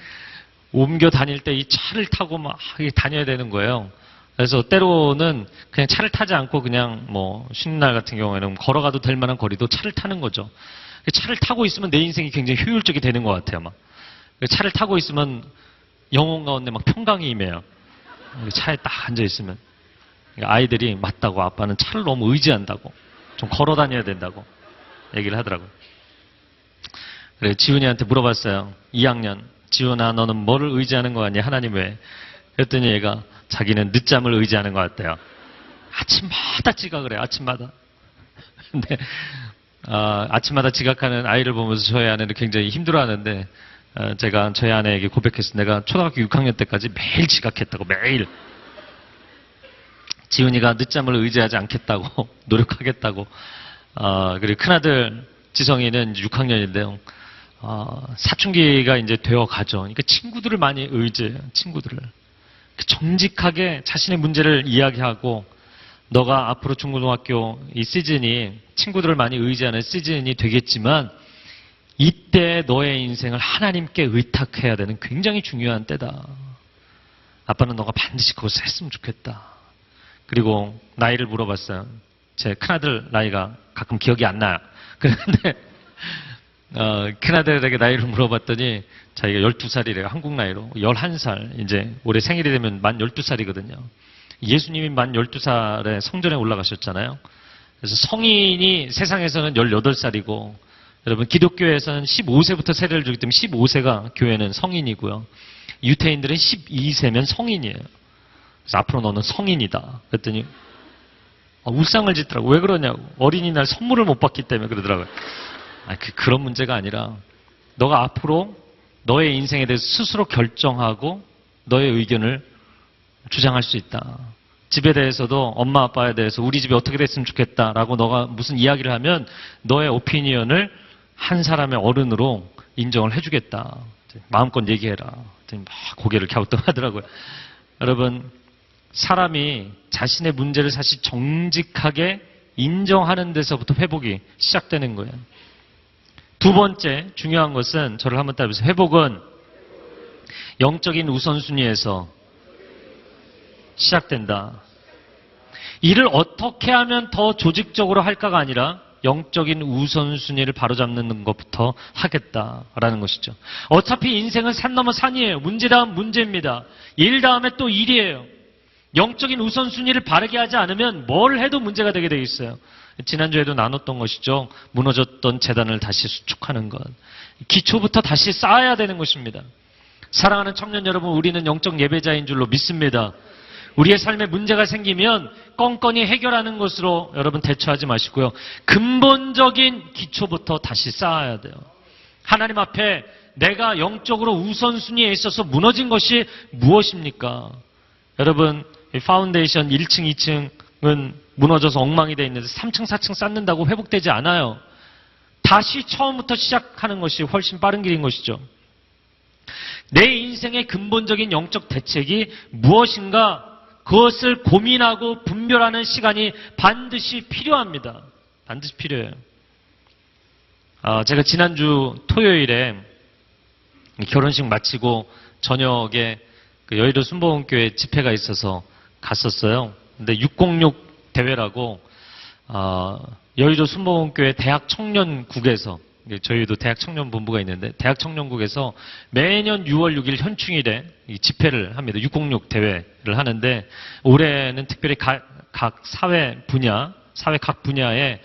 옮겨 다닐 때 이 차를 타고 막 다녀야 되는 거예요. 그래서 때로는 그냥 차를 타지 않고 그냥 뭐 쉬는 날 같은 경우에는 걸어가도 될 만한 거리도 차를 타는 거죠. 차를 타고 있으면 내 인생이 굉장히 효율적이 되는 것 같아요. 막 차를 타고 있으면 영혼 가운데 막 평강이 임해요. 차에 딱 앉아 있으면 아이들이 맞다고, 아빠는 차를 너무 의지한다고, 좀 걸어 다녀야 된다고 얘기를 하더라고요. 그래, 지훈이한테 물어봤어요. 2학년. 지훈아, 너는 뭐를 의지하는 거 같니? 하나님 외에. 그랬더니 얘가 자기는 늦잠을 의지하는 것 같대요. 아침마다 지각을 해요. 아침마다. 근데 아침마다 지각하는 아이를 보면서 저희 아내는 굉장히 힘들어하는데 제가 저희 아내에게 고백했어요. 내가 초등학교 6학년 때까지 매일 지각했다고. 매일. 지훈이가 늦잠을 의지하지 않겠다고 노력하겠다고. 그리고 큰아들 지성이는 6학년인데요. 사춘기가 이제 되어 가죠. 그러니까 친구들을 많이 의지해요. 친구들을. 정직하게 자신의 문제를 이야기하고, 너가 앞으로 중고등학교 이 시즌이 친구들을 많이 의지하는 시즌이 되겠지만 이때 너의 인생을 하나님께 의탁해야 되는 굉장히 중요한 때다. 아빠는 너가 반드시 그것을 했으면 좋겠다. 그리고 나이를 물어봤어요. 제 큰아들 나이가 가끔 기억이 안 나요. 그런데 큰아들에게 나이를 물어봤더니 자기가 12살이래요. 한국 나이로. 11살. 이제 올해 생일이 되면 만 12살이거든요. 예수님이 만 12살에 성전에 올라가셨잖아요. 그래서 성인이 세상에서는 18살이고, 여러분 기독교에서는 15세부터 세례를 주기 때문에 15세가 교회는 성인이고요. 유태인들은 12세면 성인이에요. 그래서 앞으로 너는 성인이다. 그랬더니 울상을 짓더라고. 왜 그러냐고. 어린이날 선물을 못 받기 때문에 그러더라고요. 그런 문제가 아니라 너가 앞으로 너의 인생에 대해서 스스로 결정하고 너의 의견을 주장할 수 있다. 집에 대해서도 엄마 아빠에 대해서 우리 집이 어떻게 됐으면 좋겠다라고 너가 무슨 이야기를 하면 너의 오피니언을 한 사람의 어른으로 인정을 해주겠다. 마음껏 얘기해라. 막 고개를 갸우뚱하더라고요. 여러분, 사람이 자신의 문제를 사실 정직하게 인정하는 데서부터 회복이 시작되는 거예요. 두 번째 중요한 것은, 저를 한번 따라해보세요. 회복은 영적인 우선순위에서 시작된다. 이를 어떻게 하면 더 조직적으로 할까가 아니라 영적인 우선순위를 바로잡는 것부터 하겠다라는 것이죠. 어차피 인생은 산 넘어 산이에요. 문제 다음 문제입니다. 일 다음에 또 일이에요. 영적인 우선순위를 바르게 하지 않으면 뭘 해도 문제가 되게 되어 있어요. 지난주에도 나눴던 것이죠. 무너졌던 재단을 다시 수축하는 것. 기초부터 다시 쌓아야 되는 것입니다. 사랑하는 청년 여러분, 우리는 영적 예배자인 줄로 믿습니다. 우리의 삶에 문제가 생기면 껌껌이 해결하는 것으로 여러분 대처하지 마시고요. 근본적인 기초부터 다시 쌓아야 돼요. 하나님 앞에 내가 영적으로 우선순위에 있어서 무너진 것이 무엇입니까? 여러분, 이 파운데이션 1층, 2층은 무너져서 엉망이 돼 있는데 3층, 4층 쌓는다고 회복되지 않아요. 다시 처음부터 시작하는 것이 훨씬 빠른 길인 것이죠. 내 인생의 근본적인 영적 대책이 무엇인가 그것을 고민하고 분별하는 시간이 반드시 필요합니다. 반드시 필요해요. 제가 지난주 토요일에 결혼식 마치고 저녁에 그 여의도 순복음교회 집회가 있어서 갔었어요. 근데 606 대회라고 여의도 순복음교회 대학 청년국에서, 저희도 대학 청년 본부가 있는데 대학 청년국에서 매년 6월 6일 현충일에 이 집회를 합니다. 606 대회를 하는데 올해는 특별히 각 사회 각 분야의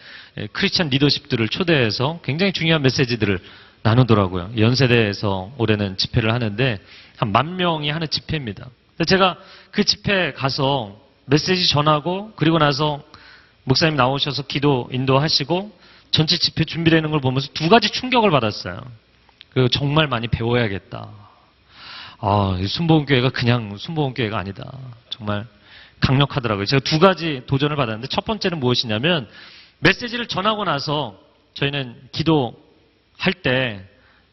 크리스천 리더십들을 초대해서 굉장히 중요한 메시지들을 나누더라고요. 연세대에서 올해는 집회를 하는데 한 10,000명이 하는 집회입니다. 제가 그 집회에 가서 메시지 전하고 그리고 나서 목사님 나오셔서 기도 인도하시고 전체 집회 준비되는 걸 보면서 두 가지 충격을 받았어요. 정말 많이 배워야겠다. 순복음교회가 그냥 순복음교회가 아니다. 정말 강력하더라고요. 제가 두 가지 도전을 받았는데 첫 번째는 무엇이냐면 메시지를 전하고 나서 저희는 기도할 때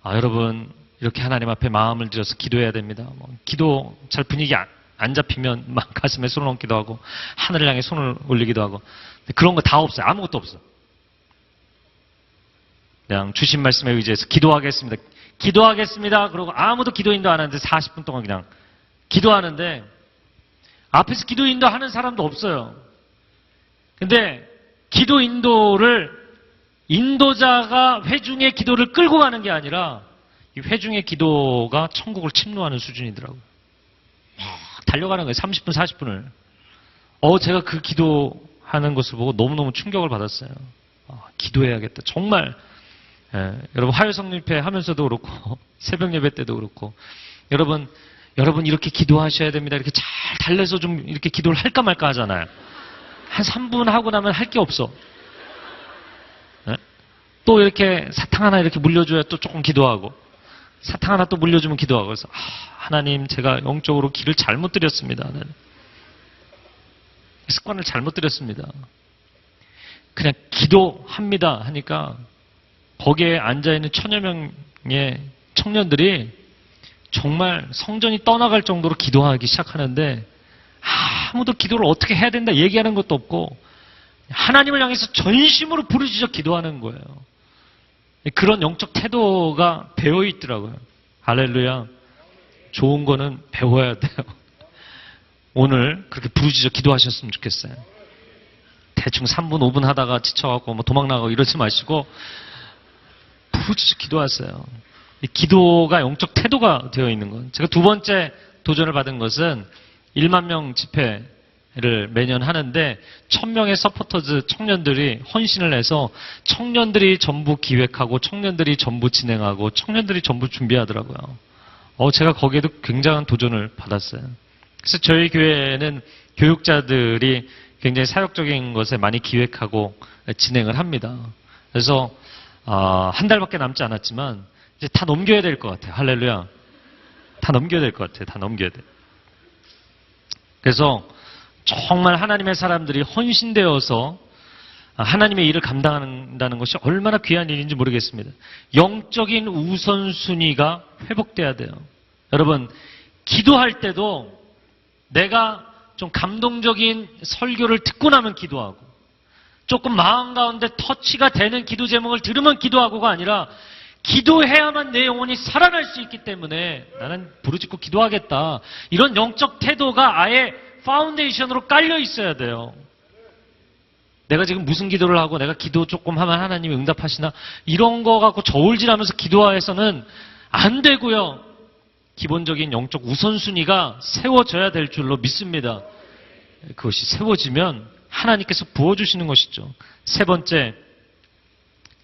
여러분 이렇게 하나님 앞에 마음을 들여서 기도해야 됩니다. 기도 잘 분위기 안 잡히면 막 가슴에 손을 얹기도 하고 하늘을 향해 손을 올리기도 하고 그런 거 다 없어요. 아무것도 없어. 그냥 주신 말씀에 의지해서 기도하겠습니다. 기도하겠습니다. 그러고 아무도 기도 인도 안 하는데 40분 동안 그냥 기도하는데 앞에서 기도 인도하는 사람도 없어요. 근데 기도 인도를 인도자가 회중의 기도를 끌고 가는 게 아니라 이 회중의 기도가 천국을 침노하는 수준이더라고요. 막 달려가는 거예요. 30분, 40분을. 제가 그 기도하는 것을 보고 너무너무 충격을 받았어요. 기도해야겠다. 정말 여러분 화요성립회 하면서도 그렇고 새벽 예배 때도 그렇고 여러분 이렇게 기도하셔야 됩니다. 이렇게 잘 달래서 좀 이렇게 기도를 할까 말까 하잖아요. 한 3분 하고 나면 할 게 없어. 또 이렇게 사탕 하나 이렇게 물려줘야 또 조금 기도하고 사탕 하나 또 물려주면 기도하고 그래서 하나님 제가 영적으로 길을 잘못 들였습니다. 습관을 잘못 들였습니다. 그냥 기도합니다 하니까 거기에 앉아있는 1,000여 명의 청년들이 정말 성전이 떠나갈 정도로 기도하기 시작하는데 아무도 기도를 어떻게 해야 된다 얘기하는 것도 없고 하나님을 향해서 전심으로 부르짖어 기도하는 거예요. 그런 영적 태도가 배어 있더라고요. 할렐루야. 좋은 거는 배워야 돼요. 오늘 그렇게 부르짖어 기도하셨으면 좋겠어요. 대충 3분, 5분 하다가 지쳐갖고 도망 나가고 이러지 마시고 부르짖어 기도하세요. 이 기도가 영적 태도가 되어 있는 건. 제가 두 번째 도전을 받은 것은 1만 명 집회를 매년 하는데 1,000명의 서포터즈 청년들이 헌신을 해서 청년들이 전부 기획하고 청년들이 전부 진행하고 청년들이 전부 준비하더라고요. 제가 거기에도 굉장한 도전을 받았어요. 그래서 저희 교회에는 교육자들이 굉장히 사역적인 것에 많이 기획하고 진행을 합니다. 그래서 한 달밖에 남지 않았지만 이제 다 넘겨야 될 것 같아요. 할렐루야. 다 넘겨야 될 것 같아요. 다 넘겨야 돼. 그래서 정말 하나님의 사람들이 헌신되어서 하나님의 일을 감당한다는 것이 얼마나 귀한 일인지 모르겠습니다. 영적인 우선순위가 회복돼야 돼요. 여러분, 기도할 때도 내가 좀 감동적인 설교를 듣고 나면 기도하고 조금 마음 가운데 터치가 되는 기도 제목을 들으면 기도하고가 아니라 기도해야만 내 영혼이 살아날 수 있기 때문에 나는 부르짖고 기도하겠다. 이런 영적 태도가 아예 파운데이션으로 깔려 있어야 돼요. 내가 지금 무슨 기도를 하고 내가 기도 조금 하면 하나님이 응답하시나 이런 거 갖고 저울질하면서 기도해서는 안 되고요. 기본적인 영적 우선순위가 세워져야 될 줄로 믿습니다. 그것이 세워지면 하나님께서 부어주시는 것이죠. 세 번째,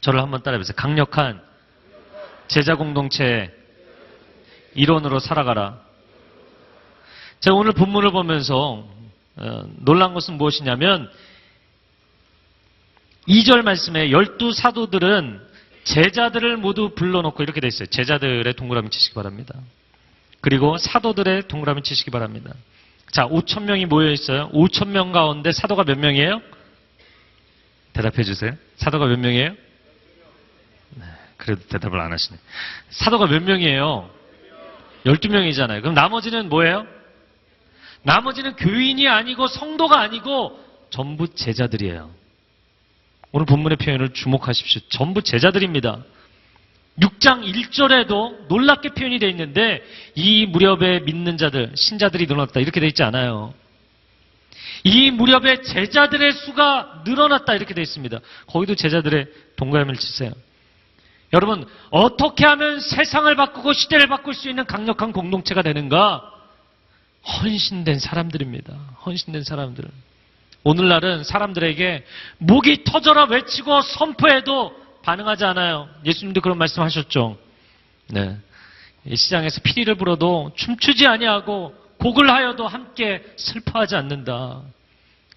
저를 한번 따라해보세요. 강력한 제자 공동체 일원으로 살아가라. 제가 오늘 본문을 보면서 놀란 것은 무엇이냐면 2절 말씀에 12 사도들은 제자들을 모두 불러놓고 이렇게 돼 있어요. 제자들의 동그라미 치시기 바랍니다. 그리고 사도들의 동그라미 치시기 바랍니다. 자, 5천 명이 모여 있어요. 5천 명 가운데 사도가 몇 명이에요? 대답해 주세요. 사도가 몇 명이에요? 네, 그래도 대답을 안 하시네. 사도가 몇 명이에요? 12명이잖아요. 그럼 나머지는 뭐예요? 나머지는 교인이 아니고 성도가 아니고 전부 제자들이에요. 오늘 본문의 표현을 주목하십시오. 전부 제자들입니다. 6장 1절에도 놀랍게 표현이 되어 있는데 이 무렵에 믿는 자들, 신자들이 늘어났다 이렇게 되어 있지 않아요. 이 무렵에 제자들의 수가 늘어났다 이렇게 되어 있습니다. 거기도 제자들의 동감을 치세요. 여러분, 어떻게 하면 세상을 바꾸고 시대를 바꿀 수 있는 강력한 공동체가 되는가? 헌신된 사람들입니다. 헌신된 사람들. 오늘날은 사람들에게 목이 터져라 외치고 선포해도 반응하지 않아요. 예수님도 그런 말씀하셨죠. 네. 이 시장에서 피리를 불어도 춤추지 아니하고 곡을 하여도 함께 슬퍼하지 않는다.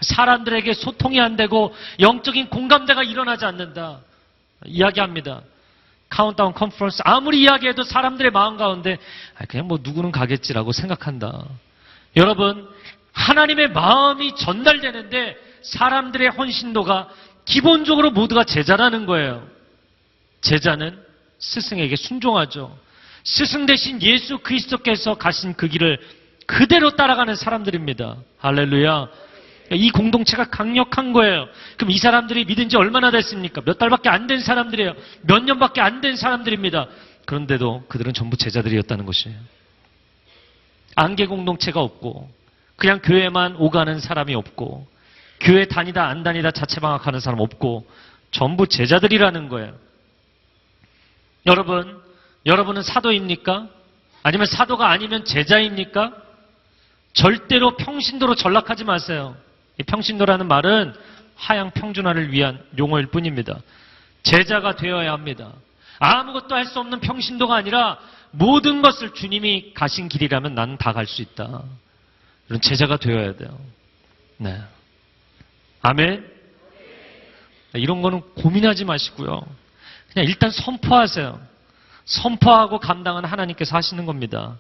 사람들에게 소통이 안 되고 영적인 공감대가 일어나지 않는다. 이야기합니다. 카운트다운 컨퍼런스 아무리 이야기해도 사람들의 마음 가운데 그냥 뭐 누구는 가겠지라고 생각한다. 여러분, 하나님의 마음이 전달되는데 사람들의 헌신도가 기본적으로 모두가 제자라는 거예요. 제자는 스승에게 순종하죠. 스승 대신 예수 그리스도께서 가신 그 길을 그대로 따라가는 사람들입니다. 할렐루야. 이 공동체가 강력한 거예요. 그럼 이 사람들이 믿은 지 얼마나 됐습니까? 몇 달밖에 안 된 사람들이에요. 몇 년밖에 안 된 사람들입니다. 그런데도 그들은 전부 제자들이었다는 것이에요. 안개 공동체가 없고 그냥 교회만 오가는 사람이 없고 교회 다니다 안 다니다 자체방학하는 사람 없고 전부 제자들이라는 거예요. 여러분은 사도입니까? 아니면 사도가 아니면 제자입니까? 절대로 평신도로 전락하지 마세요. 이 평신도라는 말은 하향 평준화를 위한 용어일 뿐입니다. 제자가 되어야 합니다. 아무것도 할 수 없는 평신도가 아니라 모든 것을 주님이 가신 길이라면 나는 다 갈 수 있다. 이런 제자가 되어야 돼요. 네. 아멘. 이런 거는 고민하지 마시고요. 그냥 일단 선포하세요. 선포하고 감당은 하나님께서 하시는 겁니다.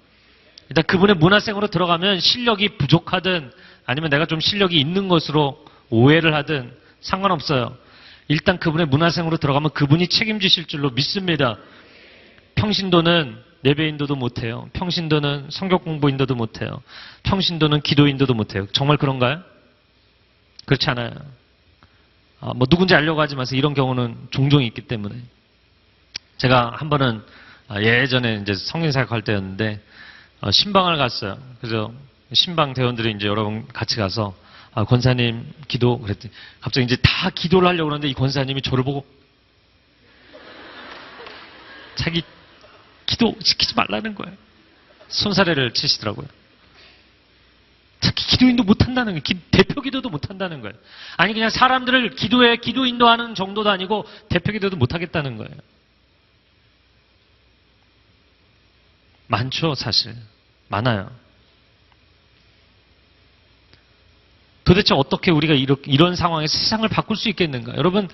일단 그분의 문화생으로 들어가면 실력이 부족하든 아니면 내가 좀 실력이 있는 것으로 오해를 하든 상관없어요. 일단 그분의 문화생으로 들어가면 그분이 책임지실 줄로 믿습니다. 평신도는 예배인도도 못해요. 평신도는 성경 공부인도도 못해요. 평신도는 기도인도도 못해요. 정말 그런가요? 그렇지 않아요. 뭐 누군지 알려고 하지 마세요. 이런 경우는 종종 있기 때문에. 제가 한 번은 예전에 이제 성인사역 할 때였는데 신방을 갔어요. 그래서 신방 대원들이 이제 여러분 같이 가서 권사님 기도 그랬더니 갑자기 이제 다 기도를 하려고 그러는데 이 권사님이 저를 보고 자기 기도 시키지 말라는 거예요. 손사래를 치시더라고요. 특히 기도인도 못한다는 거예요. 대표 기도도 못한다는 거예요. 아니 그냥 사람들을 기도에 기도 인도하는 정도도 아니고 대표 기도도 못하겠다는 거예요. 많죠, 사실. 많아요. 도대체 어떻게 우리가 이런 상황에서 세상을 바꿀 수 있겠는가? 여러분,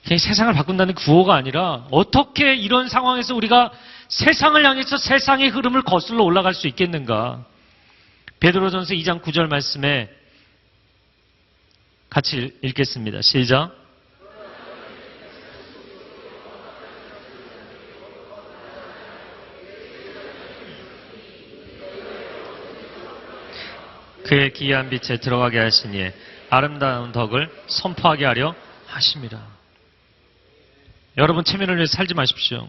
그냥 세상을 바꾼다는 구호가 아니라 어떻게 이런 상황에서 우리가 세상을 향해서 세상의 흐름을 거슬러 올라갈 수 있겠는가? 베드로전서 2장 9절 말씀에 같이 읽겠습니다. 시작. 그의 기이한 빛에 들어가게 하시니 아름다운 덕을 선포하게 하려 하십니다. 여러분 체면을 위해 살지 마십시오.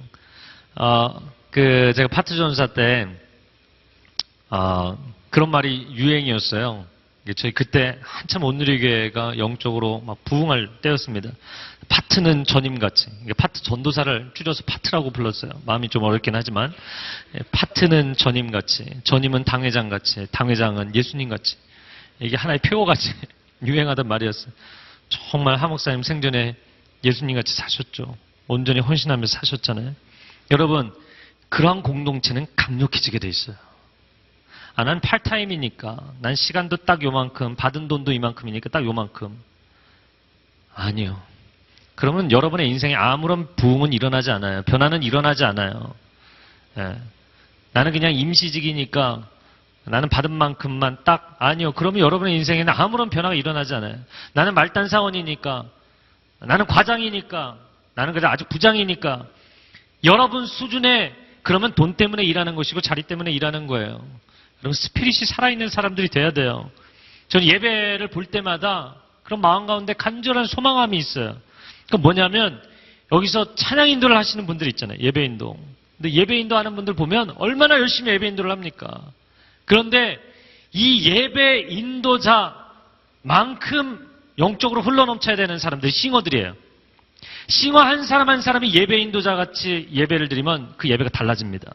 제가 파트 전사 때 그런 말이 유행이었어요. 저희 그때 한참 온누리교회가 영적으로 막 부흥할 때였습니다. 파트는 전임같이. 파트 전도사를 줄여서 파트라고 불렀어요. 마음이 좀 어렵긴 하지만 파트는 전임같이, 전임은 당회장같이, 당회장은 예수님같이. 이게 하나의 표어같이 유행하던 말이었어요. 정말 하 목사님 생전에 예수님같이 사셨죠. 온전히 헌신하면서 사셨잖아요. 여러분, 그러한 공동체는 강력해지게 돼 있어요. 난 팔타임이니까, 난 시간도 딱 요만큼, 받은 돈도 이만큼이니까 딱 요만큼. 아니요. 그러면 여러분의 인생에 아무런 부흥은 일어나지 않아요. 변화는 일어나지 않아요. 예. 나는 그냥 임시직이니까 나는 받은 만큼만 딱, 아니요. 그러면 여러분의 인생에는 아무런 변화가 일어나지 않아요. 나는 말단 사원이니까, 나는 과장이니까, 나는 그래도 아직 부장이니까, 여러분 수준에, 그러면 돈 때문에 일하는 것이고 자리 때문에 일하는 거예요. 여러분 스피릿이 살아있는 사람들이 돼야 돼요. 저는 예배를 볼 때마다 그런 마음 가운데 간절한 소망함이 있어요. 그 뭐냐면 여기서 찬양 인도를 하시는 분들 있잖아요. 예배 인도. 근데 예배 인도 하는 분들 보면 얼마나 열심히 예배 인도를 합니까? 그런데 이 예배 인도자만큼 영적으로 흘러넘쳐야 되는 사람들이 싱어들이에요. 싱어 한 사람 한 사람이 예배 인도자 같이 예배를 드리면 그 예배가 달라집니다.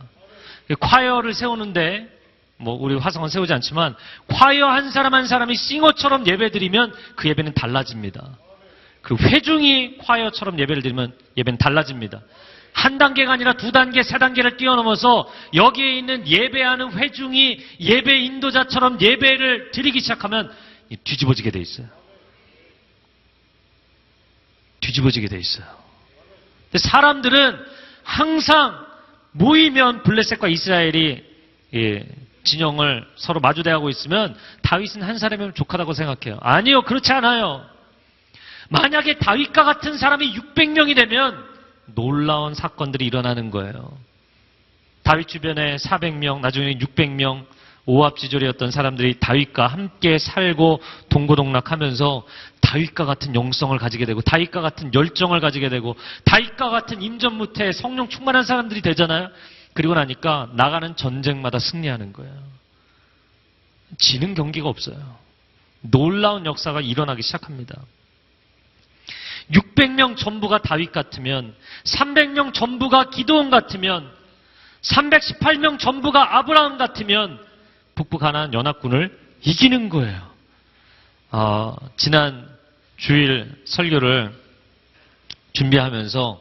콰이어를 세우는데 뭐 우리 화성은 세우지 않지만 콰이어 한 사람 한 사람이 싱어처럼 예배 드리면 그 예배는 달라집니다. 그 회중이 콰이어처럼 예배를 드리면 예배는 달라집니다. 한 단계가 아니라 두 단계, 세 단계를 뛰어넘어서 여기에 있는 예배하는 회중이 예배 인도자처럼 예배를 드리기 시작하면 뒤집어지게 돼 있어요. 뒤집어지게 돼 있어요. 근데 사람들은 항상 모이면 블레셋과 이스라엘이 진영을 서로 마주대하고 있으면 다윗은 한 사람이면 족하다고 생각해요. 아니요, 그렇지 않아요. 만약에 다윗과 같은 사람이 600명이 되면 놀라운 사건들이 일어나는 거예요. 다윗 주변에 400명, 나중에 600명, 오합지졸이었던 사람들이 다윗과 함께 살고 동고동락하면서 다윗과 같은 영성을 가지게 되고 다윗과 같은 열정을 가지게 되고 다윗과 같은 임전무태 성령 충만한 사람들이 되잖아요. 그리고 나니까 나가는 전쟁마다 승리하는 거예요. 지는 경기가 없어요. 놀라운 역사가 일어나기 시작합니다. 600명 전부가 다윗 같으면 300명 전부가 기드온 같으면 318명 전부가 아브라함 같으면 북부 가나안 연합군을 이기는 거예요. 지난 주일 설교를 준비하면서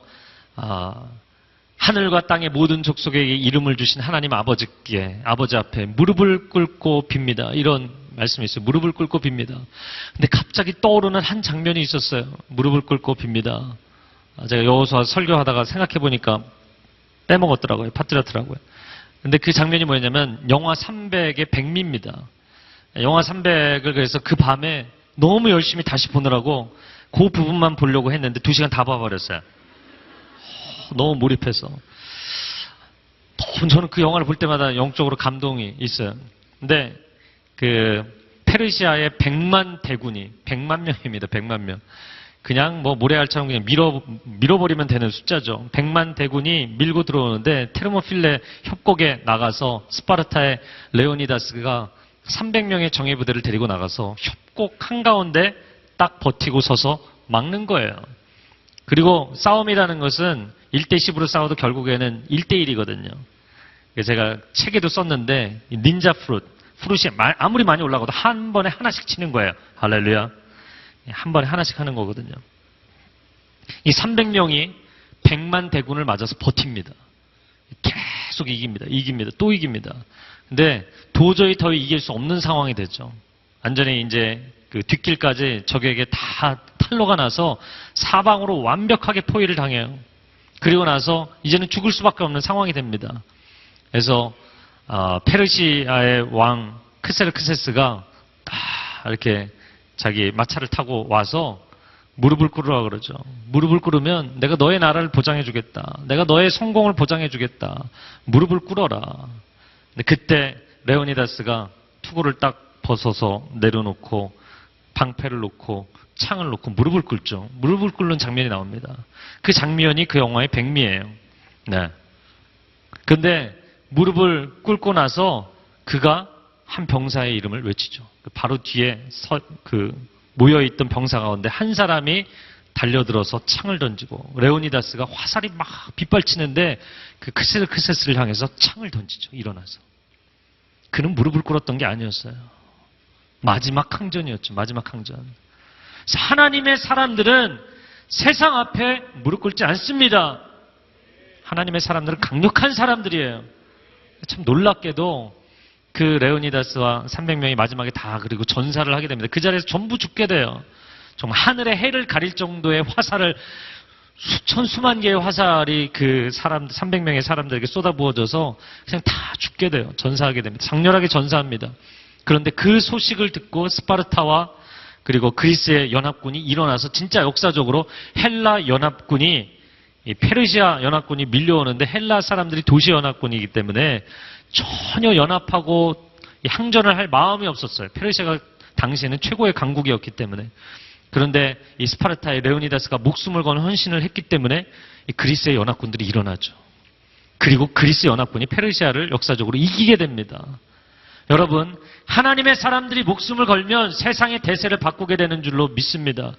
하늘과 땅의 모든 족속에게 이름을 주신 하나님 아버지께 아버지 앞에 무릎을 꿇고 빕니다. 이런 말씀이 있어요. 무릎을 꿇고 빕니다. 근데 갑자기 떠오르는 한 장면이 있었어요. 무릎을 꿇고 빕니다. 제가 여호수아 설교하다가 생각해 보니까 빼먹었더라고요. 빠뜨렸더라고요. 근데 그 장면이 뭐냐면 영화 300의 백미입니다. 영화 300을 그래서 그 밤에 너무 열심히 다시 보느라고 그 부분만 보려고 했는데 2시간 다 봐버렸어요. 너무 몰입해서. 너무 저는 그 영화를 볼 때마다 영적으로 감동이 있어요. 근데 그 페르시아의 100만 대군이 100만 명입니다. 100만 명. 그냥 뭐 모래알처럼 그냥 밀어버리면 되는 숫자죠. 100만 대군이 밀고 들어오는데 테르모필레 협곡에 나가서 스파르타의 레오니다스가 300명의 정예부대를 데리고 나가서 협곡 한가운데 딱 버티고 서서 막는 거예요. 그리고 싸움이라는 것은 1대10으로 싸워도 결국에는 1대1이거든요. 제가 책에도 썼는데 닌자 프룻이 아무리 많이 올라가도 한 번에 하나씩 치는 거예요. 할렐루야. 한 번에 하나씩 하는 거거든요. 이 300명이 100만 대군을 맞아서 버팁니다. 계속 이깁니다. 또 이깁니다. 근데 도저히 더 이길 수 없는 상황이 됐죠. 완전히 이제 그 뒷길까지 적에게 다 탄로가 나서 사방으로 완벽하게 포위를 당해요. 그리고 나서 이제는 죽을 수밖에 없는 상황이 됩니다. 그래서 페르시아의 왕 크세르크세스가 딱 이렇게 자기 마차를 타고 와서 무릎을 꿇으라 그러죠. 무릎을 꿇으면 내가 너의 나라를 보장해 주겠다. 내가 너의 성공을 보장해 주겠다. 무릎을 꿇어라. 근데 그때 레오니다스가 투구를 딱 벗어서 내려놓고 방패를 놓고 창을 놓고 무릎을 꿇죠. 무릎을 꿇는 장면이 나옵니다. 그 장면이 그 영화의 백미예요. 네. 근데 무릎을 꿇고 나서 그가 한 병사의 이름을 외치죠. 바로 뒤에 모여있던 병사 가운데 한 사람이 달려들어서 창을 던지고 레오니다스가 화살이 막 빗발치는데 그 크세스를 향해서 창을 던지죠. 일어나서. 그는 무릎을 꿇었던 게 아니었어요. 마지막 항전이었죠. 마지막 항전. 하나님의 사람들은 세상 앞에 무릎 꿇지 않습니다. 하나님의 사람들은 강력한 사람들이에요. 참 놀랍게도 그 레오니다스와 300명이 마지막에 다 그리고 전사를 하게 됩니다. 그 자리에서 전부 죽게 돼요. 정말 하늘의 해를 가릴 정도의 화살을 수천 수만 개의 화살이 그 사람 300명의 사람들에게 쏟아부어져서 그냥 다 죽게 돼요. 전사하게 됩니다. 장렬하게 전사합니다. 그런데 그 소식을 듣고 스파르타와 그리고 그리스의 연합군이 일어나서 진짜 역사적으로 헬라 연합군이 이 페르시아 연합군이 밀려오는데 헬라 사람들이 도시 연합군이기 때문에 전혀 연합하고 항전을 할 마음이 없었어요. 페르시아가 당시에는 최고의 강국이었기 때문에. 그런데 이 스파르타의 레오니다스가 목숨을 건 헌신을 했기 때문에 이 그리스의 연합군들이 일어나죠. 그리고 그리스 연합군이 페르시아를 역사적으로 이기게 됩니다. 여러분, 하나님의 사람들이 목숨을 걸면 세상의 대세를 바꾸게 되는 줄로 믿습니다.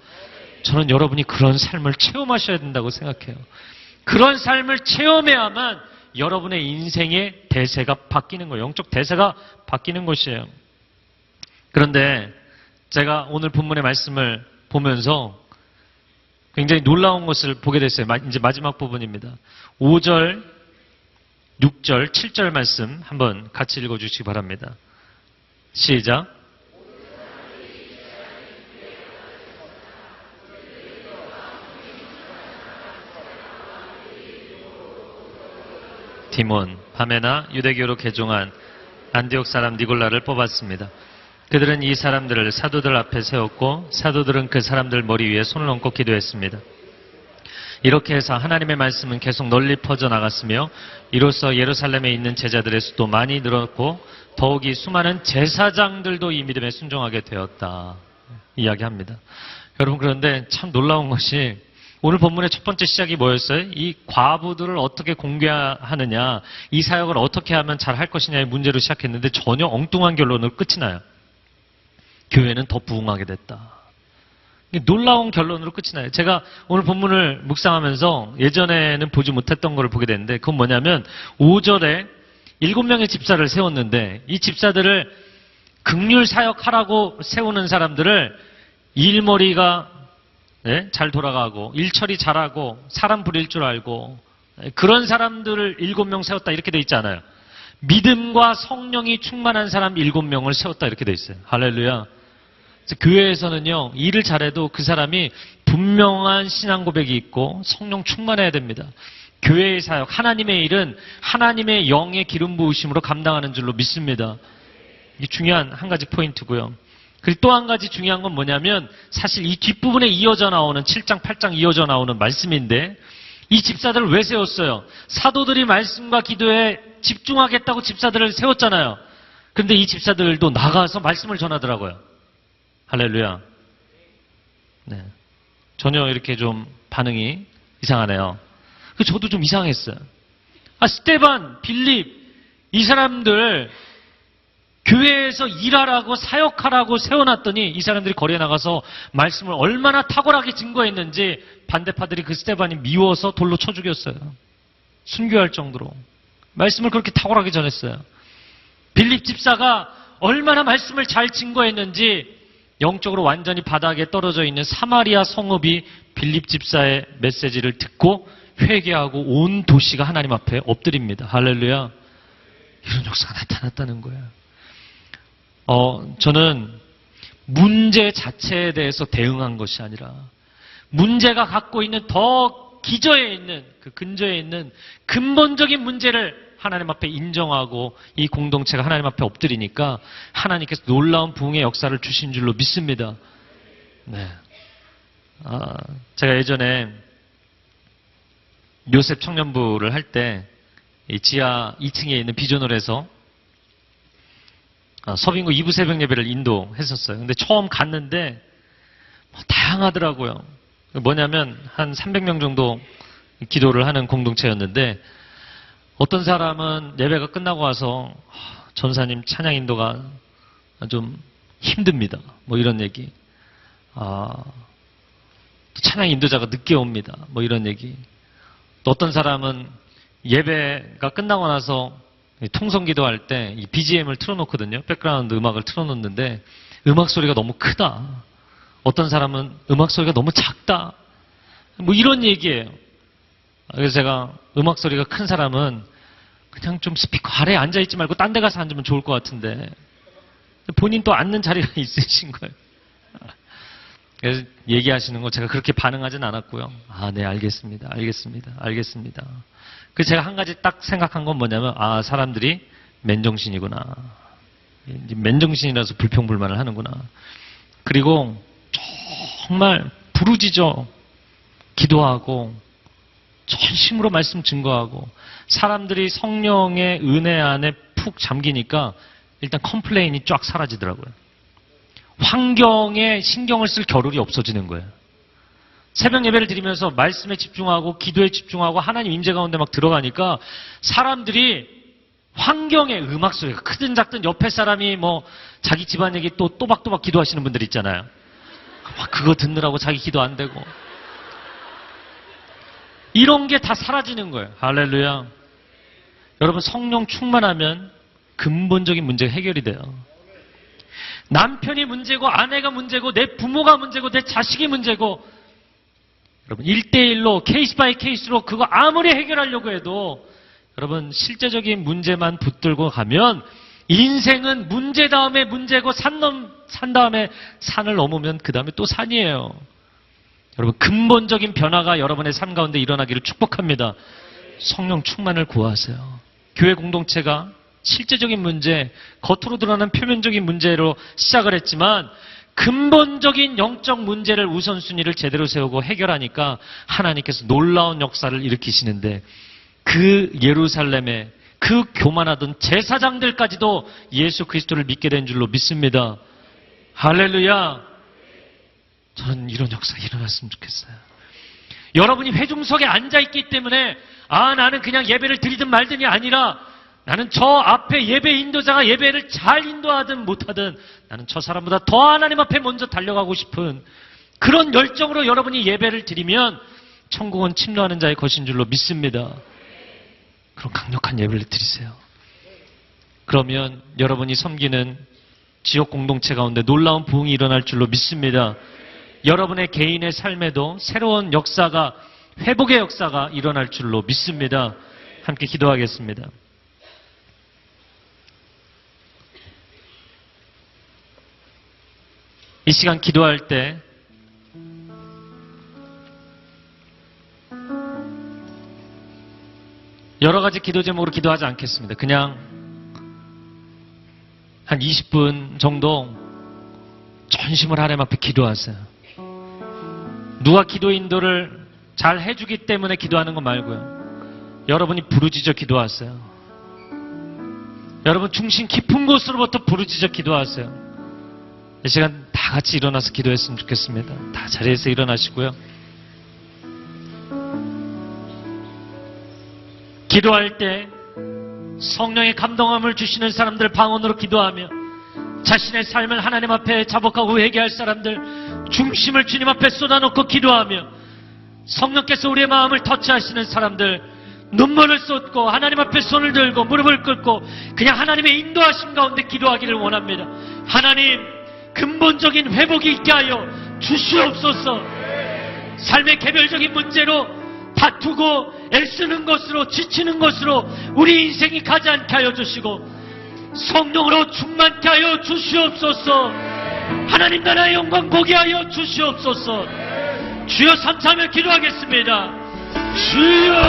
저는 여러분이 그런 삶을 체험하셔야 된다고 생각해요. 그런 삶을 체험해야만 여러분의 인생의 대세가 바뀌는 거예요. 영적 대세가 바뀌는 것이에요. 그런데 제가 오늘 본문의 말씀을 보면서 굉장히 놀라운 것을 보게 됐어요. 이제 마지막 부분입니다. 5절, 6절, 7절 말씀 한번 같이 읽어주시기 바랍니다. 시작. 디몬, 바메나, 유대교로 개종한 안디옥 사람 니골라를 뽑았습니다. 그들은 이 사람들을 사도들 앞에 세웠고 사도들은 그 사람들 머리 위에 손을 얹고 기도했습니다. 이렇게 해서 하나님의 말씀은 계속 널리 퍼져나갔으며 이로써 예루살렘에 있는 제자들의 수도 많이 늘었고 더욱이 수많은 제사장들도 이 믿음에 순종하게 되었다. 이야기합니다. 여러분, 그런데 참 놀라운 것이 오늘 본문의 첫 번째 시작이 뭐였어요? 이 과부들을 어떻게 공개하느냐, 이 사역을 어떻게 하면 잘 할 것이냐의 문제로 시작했는데 전혀 엉뚱한 결론으로 끝이 나요. 교회는 더 부흥하게 됐다. 놀라운 결론으로 끝이 나요. 제가 오늘 본문을 묵상하면서 예전에는 보지 못했던 걸 보게 됐는데 그건 뭐냐면 5절에 7명의 집사를 세웠는데 이 집사들을 긍휼 사역하라고 세우는 사람들을 일머리가 잘 돌아가고 일처리 잘하고 사람 부릴 줄 알고 그런 사람들을 7명 세웠다 이렇게 돼 있지 않아요. 믿음과 성령이 충만한 사람 7명을 세웠다 이렇게 돼 있어요. 할렐루야. 교회에서는요, 일을 잘해도 그 사람이 분명한 신앙 고백이 있고 성령 충만해야 됩니다. 교회의 사역, 하나님의 일은 하나님의 영의 기름 부으심으로 감당하는 줄로 믿습니다. 이게 중요한 한 가지 포인트고요. 그리고 또 한 가지 중요한 건 뭐냐면 사실 이 뒷부분에 이어져 나오는 7장, 8장 이어져 나오는 말씀인데 이 집사들을 왜 세웠어요? 사도들이 말씀과 기도에 집중하겠다고 집사들을 세웠잖아요. 그런데 이 집사들도 나가서 말씀을 전하더라고요. 할렐루야. 네. 전혀 이렇게 좀 반응이 이상하네요. 저도 좀 이상했어요. 스테반, 빌립, 이 사람들 교회에서 일하라고 사역하라고 세워놨더니 이 사람들이 거리에 나가서 말씀을 얼마나 탁월하게 증거했는지 반대파들이 그 스테반이 미워서 돌로 쳐 죽였어요. 순교할 정도로. 말씀을 그렇게 탁월하게 전했어요. 빌립 집사가 얼마나 말씀을 잘 증거했는지 영적으로 완전히 바닥에 떨어져 있는 사마리아 성읍이 빌립 집사의 메시지를 듣고 회개하고 온 도시가 하나님 앞에 엎드립니다. 할렐루야. 이런 역사가 나타났다는 거예요. 저는 문제 자체에 대해서 대응한 것이 아니라 문제가 갖고 있는 더 기저에 있는 그 근저에 있는 근본적인 문제를 하나님 앞에 인정하고 이 공동체가 하나님 앞에 엎드리니까 하나님께서 놀라운 부흥의 역사를 주신 줄로 믿습니다. 네. 제가 예전에 요셉 청년부를 할 때 이 지하 2층에 있는 비전홀에서 서빙구 2부 새벽 예배를 인도했었어요. 근데 처음 갔는데 다양하더라고요. 뭐냐면 한 300명 정도 기도를 하는 공동체였는데 어떤 사람은 예배가 끝나고 와서 전사님 찬양 인도가 좀 힘듭니다. 뭐 이런 얘기. 찬양 인도자가 늦게 옵니다. 뭐 이런 얘기. 또 어떤 사람은 예배가 끝나고 나서 통성 기도할 때 이 BGM을 틀어놓거든요. 백그라운드 음악을 틀어놓는데 음악 소리가 너무 크다. 어떤 사람은 음악 소리가 너무 작다. 뭐 이런 얘기예요. 그래서 제가 음악 소리가 큰 사람은 그냥 좀 스피커 아래에 앉아있지 말고 딴 데 가서 앉으면 좋을 것 같은데 본인 또 앉는 자리가 있으신 거예요. 그래서 얘기하시는 거 제가 그렇게 반응하진 않았고요. 아, 네, 알겠습니다. 알겠습니다. 알겠습니다. 그래서 제가 한 가지 딱 생각한 건 뭐냐면, 아, 사람들이 맨정신이구나. 이제 맨정신이라서 불평불만을 하는구나. 그리고 정말 부르짖어 기도하고 전심으로 말씀 증거하고 사람들이 성령의 은혜 안에 푹 잠기니까 일단 컴플레인이 쫙 사라지더라고요. 환경에 신경을 쓸 겨를이 없어지는 거예요. 새벽 예배를 드리면서 말씀에 집중하고 기도에 집중하고 하나님 임재 가운데 막 들어가니까 사람들이 환경의 음악 소리가 크든 작든 옆에 사람이 뭐 자기 집안 얘기 또 또박또박 기도하시는 분들 있잖아요. 막 그거 듣느라고 자기 기도 안 되고 이런 게 다 사라지는 거예요. 할렐루야. 여러분 성령 충만하면 근본적인 문제가 해결이 돼요. 남편이 문제고 아내가 문제고 내 부모가 문제고 내 자식이 문제고 여러분 1대1로 케이스 바이 케이스로 그거 아무리 해결하려고 해도 여러분 실제적인 문제만 붙들고 가면 인생은 문제 다음에 문제고 산 다음에 산을 넘으면 그 다음에 또 산이에요. 여러분 근본적인 변화가 여러분의 삶 가운데 일어나기를 축복합니다. 성령 충만을 구하세요. 교회 공동체가 실제적인 문제, 겉으로 드러나는 표면적인 문제로 시작을 했지만 근본적인 영적 문제를 우선순위를 제대로 세우고 해결하니까 하나님께서 놀라운 역사를 일으키시는데 그 예루살렘에 그 교만하던 제사장들까지도 예수 그리스도를 믿게 된 줄로 믿습니다. 할렐루야. 저는 이런 역사가 일어났으면 좋겠어요. 여러분이 회중석에 앉아있기 때문에 아 나는 그냥 예배를 드리든 말든이 아니라 나는 저 앞에 예배 인도자가 예배를 잘 인도하든 못하든 나는 저 사람보다 더 하나님 앞에 먼저 달려가고 싶은 그런 열정으로 여러분이 예배를 드리면 천국은 침노하는 자의 것인 줄로 믿습니다. 그런 강력한 예배를 드리세요. 그러면 여러분이 섬기는 지역 공동체 가운데 놀라운 부흥이 일어날 줄로 믿습니다. 여러분의 개인의 삶에도 새로운 역사가 회복의 역사가 일어날 줄로 믿습니다. 함께 기도하겠습니다. 이 시간 기도할 때 여러 가지 기도 제목으로 기도하지 않겠습니다. 그냥 한 20분 정도 전심을 하나님 앞에 기도하세요. 누가 기도 인도를 잘 해주기 때문에 기도하는 거 말고요. 여러분이 부르짖어 기도하세요. 여러분 중심 깊은 곳으로부터 부르짖어 기도하세요. 이 시간 다 같이 일어나서 기도했으면 좋겠습니다. 다 자리에서 일어나시고요. 기도할 때 성령의 감동함을 주시는 사람들 방언으로 기도하며 자신의 삶을 하나님 앞에 자복하고 회개할 사람들 중심을 주님 앞에 쏟아놓고 기도하며 성령께서 우리의 마음을 터치하시는 사람들 눈물을 쏟고 하나님 앞에 손을 들고 무릎을 꿇고 그냥 하나님의 인도하심 가운데 기도하기를 원합니다. 하나님 근본적인 회복이 있게 하여 주시옵소서. 삶의 개별적인 문제로 다투고 애쓰는 것으로 지치는 것으로 우리 인생이 가지 않게 하여 주시고 성령으로 충만케 하여 주시옵소서. 하나님 나라의 영광 보게 하여 주시옵소서. 주여 삼삼을 기도하겠습니다. 주여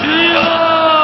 주여